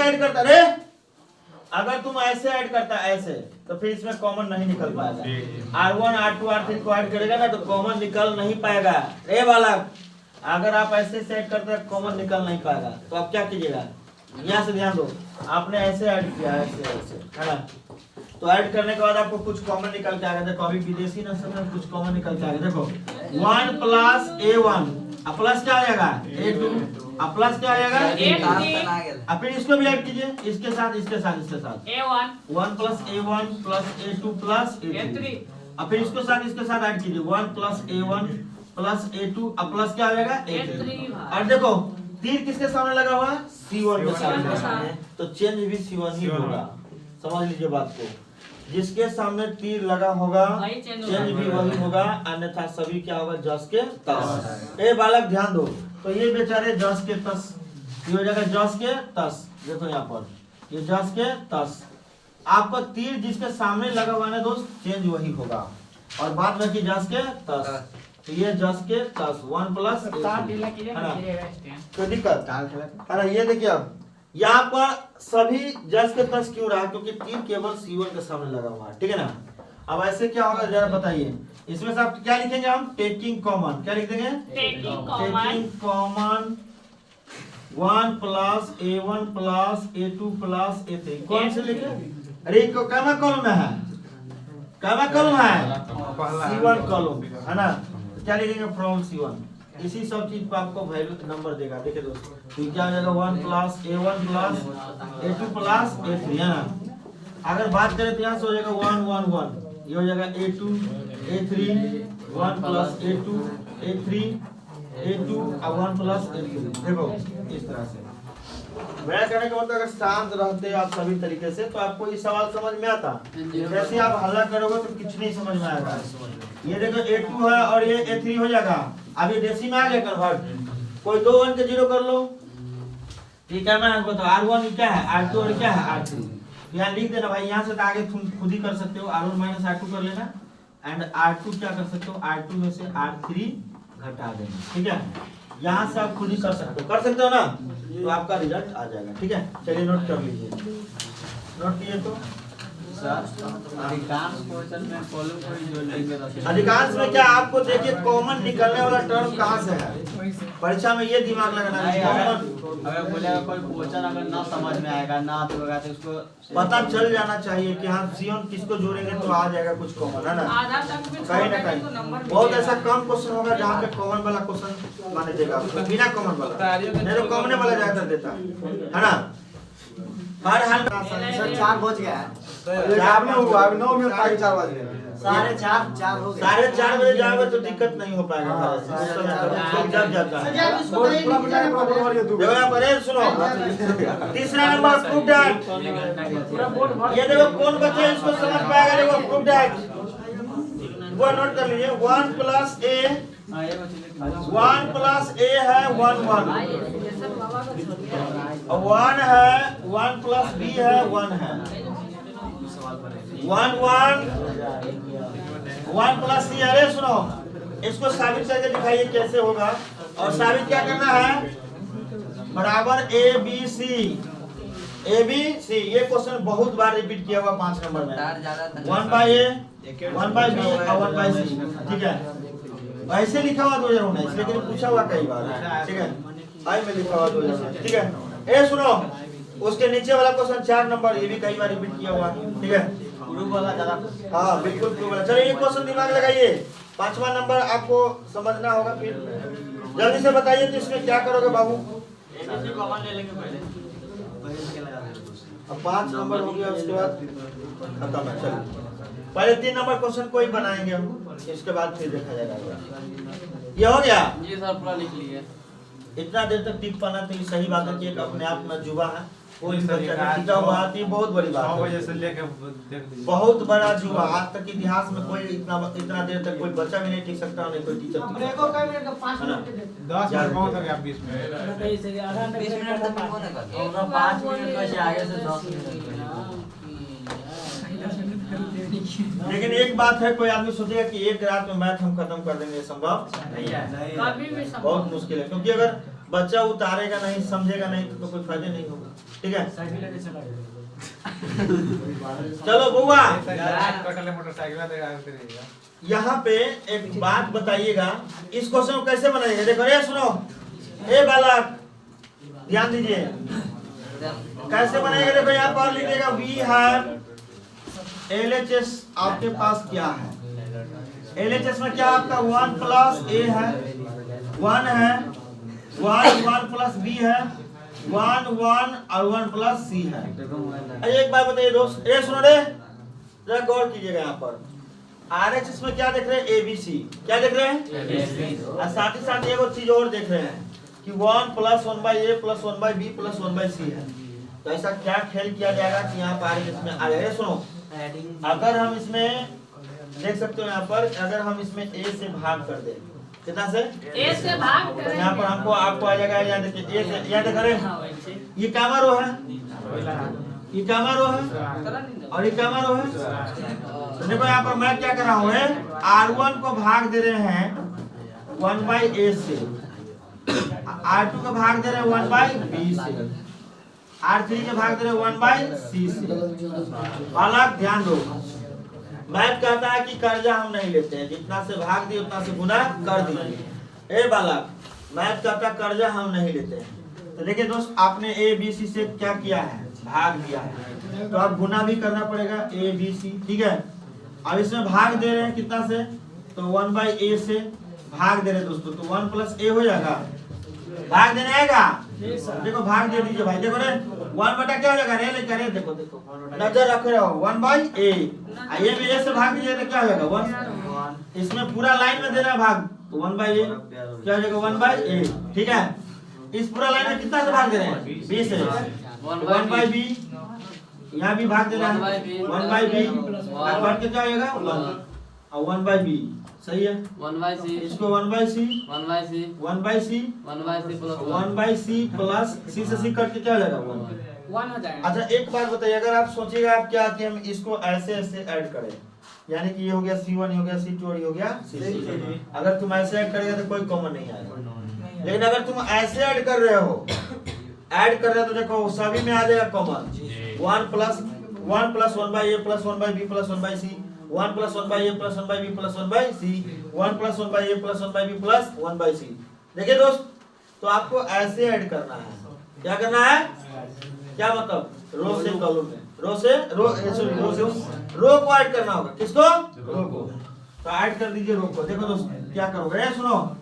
ऐड करता ऐसे तो फिर इसमें कॉमन नहीं निकल पाएगा R1 R2 R3 को ऐड करेगा ना तो कॉमन निकल नहीं पाएगा ए वाला अगर आप ऐसे ऐड करते हैं कॉमन निकल नहीं पाएगा तो आप क्या कीजिएगा यहाँ से ध्यान दो आपने ऐसे ऐड किया ऐसे है ना तो ऐड करने के बाद आपको कुछ कॉमन निकल के आएगा देखो अभी विदेशी नस्ल में कुछ कॉमन निकल के आएगा देखो 1 प्लस A1 अब प्लस क्या आ जाएगा A2 अब प्लस क्या आ जाएगा अब फिर इसको भी ऐड कीजिए इसके साथ A1 1 plus A1 plus A2 plus A3 अब फिर इसके साथ ऐड कीजिए 1 प्लस A1 प्लस A2 अब प्लस क्या आ जाएगा A3 और देखो तीर किसके सामने लगा हुआ है C1 के सामने तो चेंज भी C1 ही होगा समझ लीजिए बात को जिसके सामने तीर लगा होगा चेंज भी वही होगा अन्यथा सभी क्या होगा जस के तस ए बालक ध्यान दो तो ये बेचारे जस के तस ये हो जाएगा जस के तस देखो यहाँ पर ये जस के तस आपका तीर जिसके सामने लगा हुआ है दोस्त चेंज वही होगा और बाद में की जस के तस तो ये जस के तस 1 प्लस कोई दिक्कत अरे ये देखिए अब यहाँ पर सभी जस के तस क्यों रहा क्योंकि तीर केवल C1 के सामने लगा हुआ है ठीक है ना अब ऐसे क्या होगा जरा बताइए इसमें से आप क्या लिखेंगे हम टेकिंग कॉमन क्या लिख देंगे taking common 1 plus A1 plus A2 plus A3 कौन से लिखे अरे कैमा कॉलम में है कैमा कॉलम है C1 कॉलम है ना क्या लिखेंगे फ्रॉम C1 इसी सब चीज पर आपको वैल्यू नंबर देगा देखिए दोस्तों तो क्या हो जाएगा 1 plus A1 plus A2 plus A3 है ना अगर बात करें तो यहाँ से हो जाएगा 1 1 1 ये हो जाएगा A2 A3 1 plus A2 A3 A2 और 1 प्लस A3 देखो इस तरह से मेरा कहने का मतलब अगर शांत रहते आप सभी तरीके से तो आपको ये सवाल समझ में आता। जैसे आप हल्ला करोगे तो कुछ नहीं समझ में आएगा। ये देखो A2 है और ये A3 हो जाएगा। अब ये डेसी में आ गया कन्वर्ट। कोई दो वन के जीरो कर लो। ठीक है, मैं आपको बताओ R1 क्या है, R2 और क्या है R3। यहाँ लिख देना भाई, यहाँ से तो आगे तुम खुद ही कर सकते हो। R1 माइनस R2 कर लेना एंड R2 क्या कर सकते हो, R2 में से R3 घटा देना। ठीक है, यहाँ से आप खुद ही कर सकते हो ना, तो आपका रिजल्ट आ जाएगा। ठीक है, चलिए नोट कर लीजिए। नोट किए तो अधिकांश क्वेश्चन में कॉलम को ही जोड़ लेंगे तो अधिकांश में क्या आपको देखिए कॉमन निकलने वाला टर्म कहाँ से है। परीक्षा में ये दिमाग लगाना है। अगर बोलेगा कोई क्वेश्चन अगर ना समझ में आएगा ना तो होगा तो उसको पता चल जाना चाहिए कि हाँ सीओन किसको जोड़ेंगे तो आ जाएगा कुछ कॉमन, है ना। आधा तक में कहीं ना कहीं बहुत ऐसा कम क्वेश्चन होगा जहाँ पे कॉमन वाला क्वेश्चन माने देगा, बिना कॉमन वाला नहीं तो कॉमन वाला ज्यादा देता है ना। हर हाल सर 4 बज गया है। 4 में हुआ, अभी 9 मिनट आगे 4 बज गए। 4:30 हो गया। 4:30 बजे जाओगे तो दिक्कत नहीं हो पाएगा। उस समय तक जब जाता है। देखो यहाँ पर सुनो, तीसरा नंबर प्रूफ डैट। ये देखो कौन बच्चे इसको समझ पाएगा। देखो प्रूफ डैट वो नोट कर लीजिए। 1 प्लस a है 1 1 और 1 है 1 प्लस b है 1 है 1 1 प्लस c। अरे सुनो, इसको साबित करके दिखाइए कैसे होगा। और साबित क्या करना है, बराबर a b c। ये क्वेश्चन बहुत बार रिपीट किया हुआ 5 नंबर में। 1 बाई a 1 बाई b और 1 बाई c। ठीक है, ऐसे लिखा हुआ 2019 लेकिन पूछा हुआ कई बार। ठीक है, आई में लिखा हुआ 2019। ठीक है, ए सुनो, उसके नीचे वाला क्वेश्चन 4 नंबर ये भी कई बार रिपीट किया हुआ। ठीक है, प्रूफ वाला ज्यादा। हाँ बिल्कुल प्रूफ वाला। चलिए ये क्वेश्चन दिमाग लगाइए। 5वां नंबर आपको समझना होगा। फिर जल्दी से बताइए तो इसमें क्या करोगे बाबू। ABC कॉमन ले लेंगे पहले से क्या लगा देंगे। अब 5 नंबर हो गया, उसके बाद खत्म है। चलिए पहले 3 नंबर क्वेश्चन को ही बनाएंगे हम, इसके बाद फिर देखा जाएगा। ये हो गया जी सर पूरा लिख लिए। इतना देर तक टिक पाना तो ये सही बात है कि एक अपने आप में जुबा है। कोई जी सर, बच्चा एक का आज टिका हुआ है तो ये बहुत बड़ी 9 बात बजे है। से लेके देख लीजिए। बहुत बड़ा जुबा। आज तक इतिहास में कोई इतना देर तक कोई बच्चा भी नहीं टिक सकता, नहीं कोई टीचर टिक ब्रेक सकता। का मिनट का 5 मिनट के देते 10 मिनट बहुत हो गया 20 मिनट। आधा घंटा 20 मिनट तक कौन है कर। और 5 मिनट का से आगे से 10 मिनट। लेकिन एक बात है, कोई आदमी सोचेगा कि एक रात में मैथ हम खत्म कर देंगे, संभव नहीं है। कभी भी संभव बहुत मुश्किल है। क्योंकि अगर बच्चा उतारेगा नहीं, समझेगा नहीं तो कोई फायदा नहीं होगा। ठीक है, चलो बुआ कटले मोटरसाइकिल देगा रहिएगा। यहाँ पे एक बात बताइएगा, इस क्वेश्चन को कैसे बनाएंगे। देखो ये सुनो, ए बालक ध्यान दीजिए कैसे बनाएगा। देखो यहाँ पर लिखिएगा वी हैव LHS आपके पास क्या है। LHS में क्या आपका 1 प्लस a है 1 है 1 प्लस b है 1 और 1 प्लस c है। अरे एक बात बताइए दोस्त, ये सुनो रे, जरा गौर कीजिएगा। यहाँ पर RHS में क्या देख रहे हैं, ABC। क्या देख रहे हैं, और साथ ही साथ एक चीज और देख रहे हैं कि 1 plus 1 by a plus 1 by b plus 1 by c है। तो ऐसा क्या खेल किया जाएगा कि यहाँ पर RHS में आ जाएगा। सुनो, अगर हम इसमें देख सकते हो, यहाँ पर अगर हम इसमें a से भाग कर दें, कितना से ए से भाग करेंगे। यहाँ पर हमको आपको आ जाएगा। यहाँ देखिए a से, यहाँ देख रहे हैं ये कामा रो है, ये कामा रो है और ये कामा रो है। तो देखो यहाँ पर मैं क्या कर रहा हूँ, R1 को भाग दे रहे हैं 1 बाई a से, R2 को भाग दे रहे हैं 1 बाई b से, R3 के भाग दे रहे 1 बाई c से। बालक ध्यान दो, मैथ कहता है कि कर्जा हम नहीं लेते हैं, जितना से भाग दिए उतना से गुना कर दीजिए। ए बालक, मैथ कहता है कर्जा हम नहीं लेते हैं। तो देखिए दोस्त, आपने a b c से क्या किया है, भाग दिया है, तो अब गुना भी करना पड़ेगा a b c। ठीक है, अब इसमें भाग दे रहे हैं कितना से, तो 1 बाई a से भाग दे रहे हैं दोस्तों, तो 1 प्लस a हो जाएगा। भाग देने आएगा, देखो भाग दे दीजिए भाई। देखो रे 1 बटा क्या हो जाएगा, रे लेकर रे, देखो देखो नजर रख रहे हो 1 बाई a। ये भी a से भाग दीजिए तो क्या हो जाएगा 1। इसमें पूरा लाइन में देना है भाग, तो 1 बाई a क्या हो जाएगा 1 बाई a। ठीक है, इस पूरा लाइन में कितना से भाग दे रहे हैं? 20 से। 1 बाई बी, यहाँ भी भाग दे रहा है 1 बाई बी, बढ़ के क्या होगा 1 और 1 बाई बी, सही है। 1 बाई सी, इसको 1 by C, 1 by C, 1 by C, 1 by C plus 1 by C plus C से सी कट के क्या हो जाएगा 1। 1 हो जाएगा। अच्छा एक बात बताइए, अगर आप सोचिएगा आप क्या कि हम इसको ऐसे ऐसे ऐड करें, यानी कि ये हो गया C1, ये हो गया C2 और ये हो गया C3। अगर तुम ऐसे ऐड करेगा तो कोई कॉमन नहीं आएगा, लेकिन अगर तुम ऐसे ऐड कर रहे हो, ऐड कर रहे हो तो देखो सभी में आ जाएगा common. 1 plus 1 by A plus 1 by B plus 1 by C, 1 plus 1 by A plus 1 by B plus 1 by C, 1 plus 1 by A plus 1 by B plus 1 by C. देखिए दोस्त, तो आपको ऐसे ऐड करना है। क्या करना है? क्या मतलब? रो से कॉलम में, रो से रो को ऐड करना होगा। किसको? रो को। तो ऐड कर दीजिए रो को। देखो दोस्त क्या करोगे, सुनो,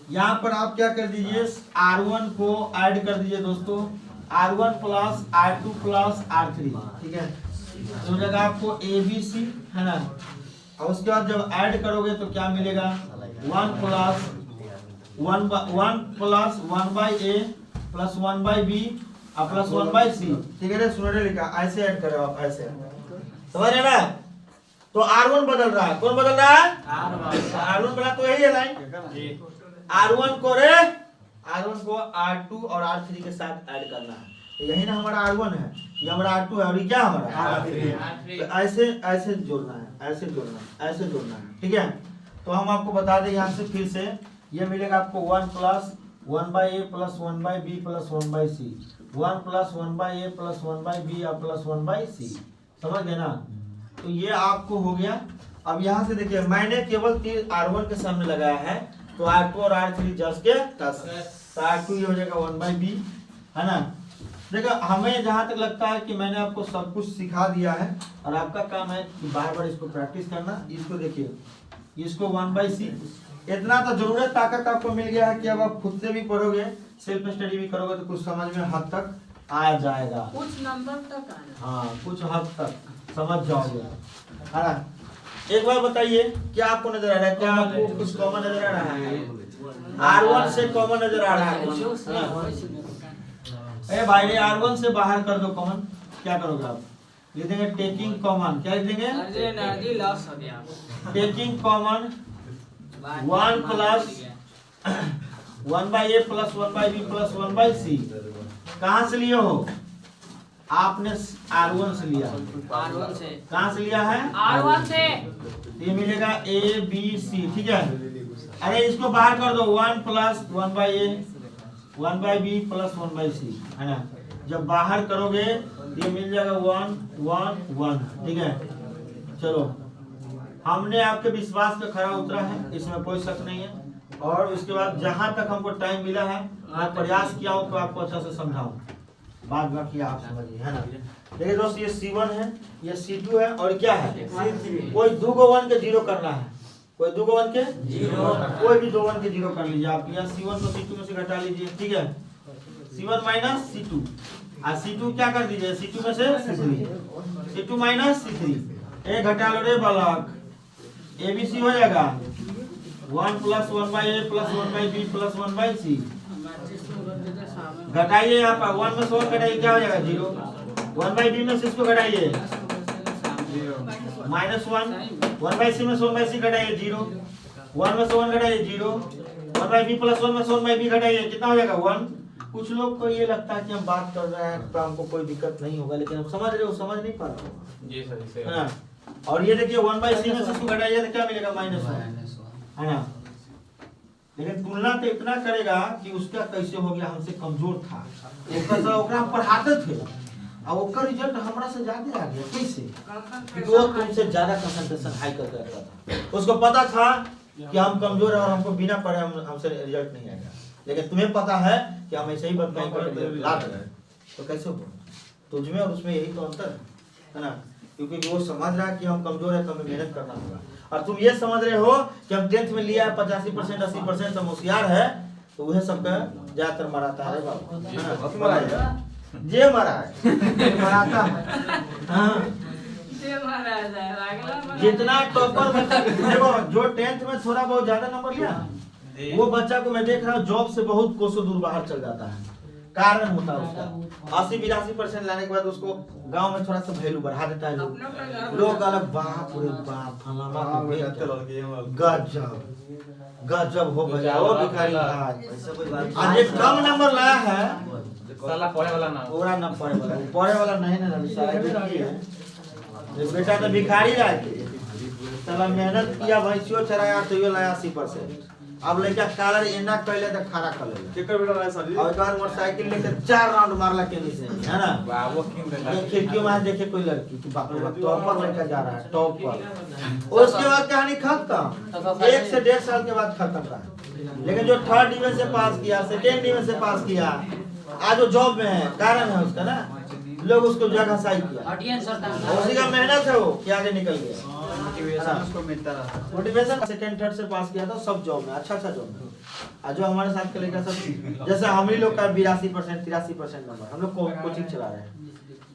यहाँ पर आप क्या कर दीजिए, R1 को ऐड कर दीजिए दोस्तों, R1 plus R2 plus R3, ठीक है। तो जगह आपको ABC है ना, और उसके बाद जब ऐड करोगे तो क्या मिलेगा, 1 plus 1 by A plus 1 by b और प्लस 1 बाई सी, ठीक है। सुनो रे लिखा, ऐसे ऐड करो आप, ऐसे समझ रहे ना। तो R1 बदल रहा है, कौन बदल रहा है? R1 बदला, तो यही है लाइन। R1 को R2 और R3 के साथ ऐड करना है। तो यही ना हमारा R1 है, ये हमारा R2 है और ये क्या हमारा R3। तो ऐसे ऐसे जोड़ना है, ऐसे जोड़ना है, ऐसे जोड़ना है, ठीक है। तो हम आपको बता दें यहाँ से फिर से, ये मिलेगा आपको 1 plus 1 by A plus 1 by B plus 1 by C, 1 plus 1 by A plus 1 by b और प्लस 1 बाई सी, समझ गए ना। तो ये आपको हो गया। अब यहाँ से देखिए, मैंने केवल तीर R1 के सामने लगाया है, तो R2 और R3 जस्ट के तस, तो R2 ये हो जाएगा 1 बाई बी, है ना। देखो हमें जहाँ तक लगता है कि मैंने आपको सब कुछ सिखा दिया है और आपका काम है कि बार बार इसको प्रैक्टिस करना। इसको देखिए, इसको 1 बाई सी, इतना तो जरूरत ताकत आपको मिल गया है कि अब आप खुद से भी पढ़ोगे, सेल्फ स्टडी भी करोगे तो कुछ समझ में हद तक आ जाएगा, कुछ नंबर तक आना। हाँ कुछ हद तक समझ जाओगे, है ना। एक बार बताइए, क्या आपको नजर आ रहा है, क्या आपको कुछ कॉमन नजर आ रहा है? R1 से कॉमन नजर आ रहा है? ए भाई रे, R1 से बाहर कर दो कॉमन। क्या करोगे आप? लिख देंगे टेकिंग कॉमन। क्या लिख देंगे? एनर्जी लॉस हो गया। Taking common 1 plus 1 by A plus 1 by B plus 1 by C. कहाँ से लिए हो? आपने R1 से लिया। R1 से। कहाँ से लिया है? R1 से। ये मिलेगा ABC, ठीक है। अरे इसको बाहर कर दो, 1 plus 1 by A 1 by B plus 1 by C, है ना। जब बाहर करोगे ये मिल जाएगा 1 1 1, ठीक है। चलो, हमने आपके विश्वास पे खरा उतरा है, इसमें कोई शक नहीं है। और उसके बाद जहां तक हमको टाइम मिला है, मैं प्रयास किया हूं तो आपको अच्छा से समझाऊं, बात बाकी आप समझिए, है ना। देखिए दोस्त, ये C1 है, ये C2 है और क्या है C3। कोई 2 को 1 के 0 करना है, कोई 2 को 1 के 0, कोई भी 2 1 के 0 कर लीजिए आप। यहाँ C1 को C2 में से घटा लीजिए, ठीक है। C1 माइनस C2 और C2 क्या कर दीजिए, C2 में से C3, C2 माइनस C3, ए घटा लो रे बालक, ABC हो जाएगा 1 plus 1 by A plus 1 by B plus 1 by C. घटाइए यहाँ पर, 1 में से 1 घटाइए, क्या हो जाएगा 0। 1 बाई बी में से इसको घटाइए माइनस 1 बाई सी में से 1 बाई सी घटाइए 0, 1 में से 1 घटाइए 0, 1 बाई बी प्लस 1 में से 1 बाई बी घटाइए, कितना हो जाएगा 1। कुछ लोग को ये लगता है कि हम बात कर रहे हैं तो हमको कोई दिक्कत नहीं होगा, लेकिन हम समझ रहे हो, समझ नहीं पा रहे हो जी सर, जी है ना। और ये देखिए 1 बाई सी में से इसको घटाइए तो क्या मिलेगा -1, है ना। लेकिन तुलना तो इतना करेगा कि उसका कैसे हो गया, हमसे कमजोर था, ओकरा हम पढ़ाते थे और ओकर रिजल्ट हमरा से ज्यादा आ गया। कैसे? क्योंकि वो तुमसे ज्यादा कंसंट्रेशन हाई करके रखता था, उसको पता था कि हम कमजोर हैं और हमको बिना पढ़े हमसे रिजल्ट नहीं आएगा। लेकिन तुम्हें पता है कि हम ऐसे ही बदमाई करके ला रहे हैं, तो कैसे हो? तुझमें और उसमें यही तो अंतर है ना। क्योंकि वो समझ रहा है कि हम कमजोर है तो हमें मेहनत करना होगा, और तुम ये समझ रहे हो कि हम 10th में लिया है 85% 80% हम होशियार है, तो वह सबका ज्यादातर मराता है बाबू, जे मरा है मराता है। जितना टॉपर में देखो, जो 10th में थोड़ा बहुत ज्यादा नंबर लिया वो बच्चा को मैं देख रहा हूँ जॉब से बहुत कोसों दूर बाहर चल जाता है। कारण होता है उसका 80-82% लाने के बाद उसको गांव में थोड़ा सा वैल्यू बढ़ा देता है लोग अलग बाप रे बाप फलाना गजब गजब हो गया वो भिखारी भाई। आज एक कम नंबर लाया है साला पढ़े वाला ना पूरा न पढ़े वाला नहीं ना सारा बेटी है। ये बेटा तो भिखारी रहा साला मेहनत किया भैंसियों चराया तो ये लाया 80%। अब लड़का कालर एना कहले तो खड़ा कर ले केकर बेटा रहा सर जी और एक बार मोटरसाइकिल लेकर 4 राउंड मारला के नीचे है ना। बाबू क्यों देला ये खिड़की में देखे कोई लड़की कि बाप रे बाप टॉप पर लड़का जा रहा है टॉप पर। उसके बाद कहानी खत्म 1 से 1.5 साल के बाद खत्म रहा। लेकिन जो 3rd डिवीजन से पास किया 2nd डिवीजन से पास किया आज वो जॉब में है कारण है उसका ना लोग उसको जगह सही किया उसी का मेहनत है वो कि आगे निकल गया मोटिवेशन उसको मिलता रहा। मोटिवेशन 2nd 3rd से पास किया था सब जॉब में अच्छा जॉब में। आज जो हमारे साथ के लड़का सब जैसे हम ही लोग का 82% 83% नंबर हम लोग कोचिंग चला रहे हैं।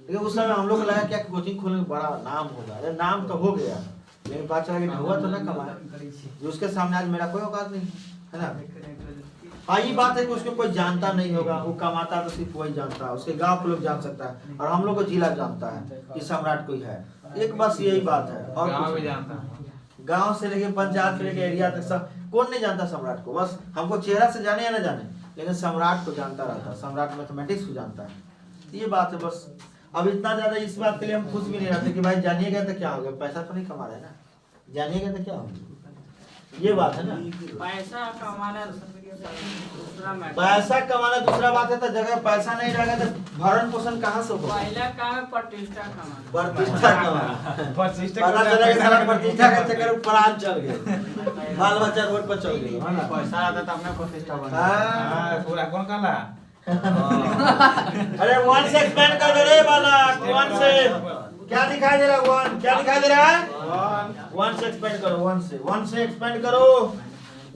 लेकिन उस समय हम लोग को लगा क्या कोचिंग खोलने बड़ा नाम होगा। अरे नाम तो हो गया लेकिन बात चला कि हुआ तो ना कमाया उसके सामने आज मेरा कोई औकात नहीं है ना। हाँ ये बात है कि उसको कोई जानता नहीं होगा वो कमाता तो सिर्फ वही जानता है उसके गांव के लोग जान सकता है और हम लोग को जिला जानता है कि सम्राट कोई है। एक बस यही बात है और गांव कुछ में नहीं। जानता है गांव से लेके पंचायत से लेके एरिया तक सब कौन नहीं जानता सम्राट को। बस हमको चेहरा से जाने या ना जाने लेकिन सम्राट को जानता रहता है। सम्राट मैथमेटिक्स को जानता है। ये बात है बस। अब इतना ज्यादा इस बात के लिए हम खुश भी नहीं रहते कि भाई जानिएगा तो क्या होगा पैसा तो नहीं कमा रहे ना जानिएगा तो क्या होगा ये बात है ना। पैसा कमाना दूसरा मैटर। पैसा कमाना दूसरा बात है तो जगह पैसा नहीं रहेगा तो भरण पोषण कहाँ से होगा। पहला काम है प्रतिष्ठा कमाना। प्रतिष्ठा कमाना प्रतिष्ठा पता चला कि सारा प्रतिष्ठा का चक्कर में प्राण चल गए बाल बच्चा रोड पर चल गए है ना। पैसा आता तो अपने प्रतिष्ठा बना। हाँ। पूरा कौन काला अरे 1 से एक्सपेंड कर दो रे बालक 1 से क्या दिखाई दे रहा है 1 क्या दिखाई दे रहा है 1 से एक्सपेंड करो 1 से एक्सपेंड करो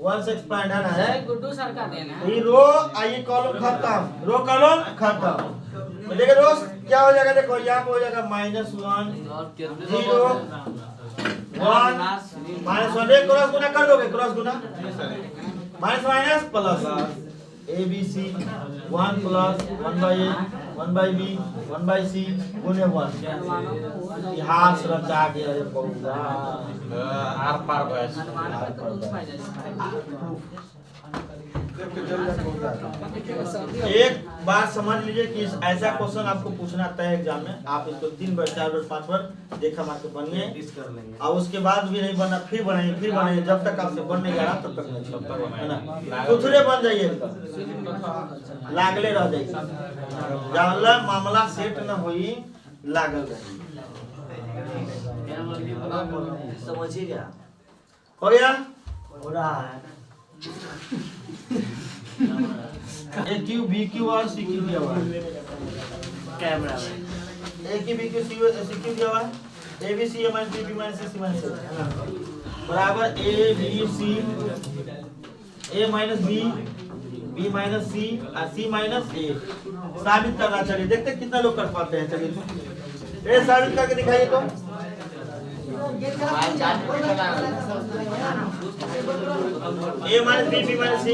1 से एक्सपेंड है ना है गुड्डू सर का देना है। ये रो आई कॉलम खत्म रो कॉलम खत्म। देखो दोस्त क्या हो जाएगा देखो यहाँ पे हो जाएगा -1 0 1 -1 क्रॉस गुना कर दोगे क्रॉस गुना minus plus ABC 1 plus 1/A 1/B 1/C गुने 1 इतिहास रचा के अरे बहुआ आर पार बस एक बात समझ लीजिए कि ऐसा क्वेश्चन आपको पूछना आता है एग्जाम में आप इसको 3 बार 4 बार 5 बार देखा मार के बनिए और उसके बाद भी नहीं बना फिर बनाइए जब तक आपसे बन नहीं रहा तब तक नहीं है ना। खुदरे बन जाइए लागले रह जाइए जानला मामला सेट न होई लागल रही समझिए क्या हो गया हो रहा है AQ BQ और CQ दिया हुआ है कैमरा में AQ BQ CQ दिया हुआ है ABC -BB -C बराबर ABC A B B C और C A साबित करना चाहिए। देखते कितना लोग कर पाते हैं चलिए ये साबित करके दिखाइए तो A B C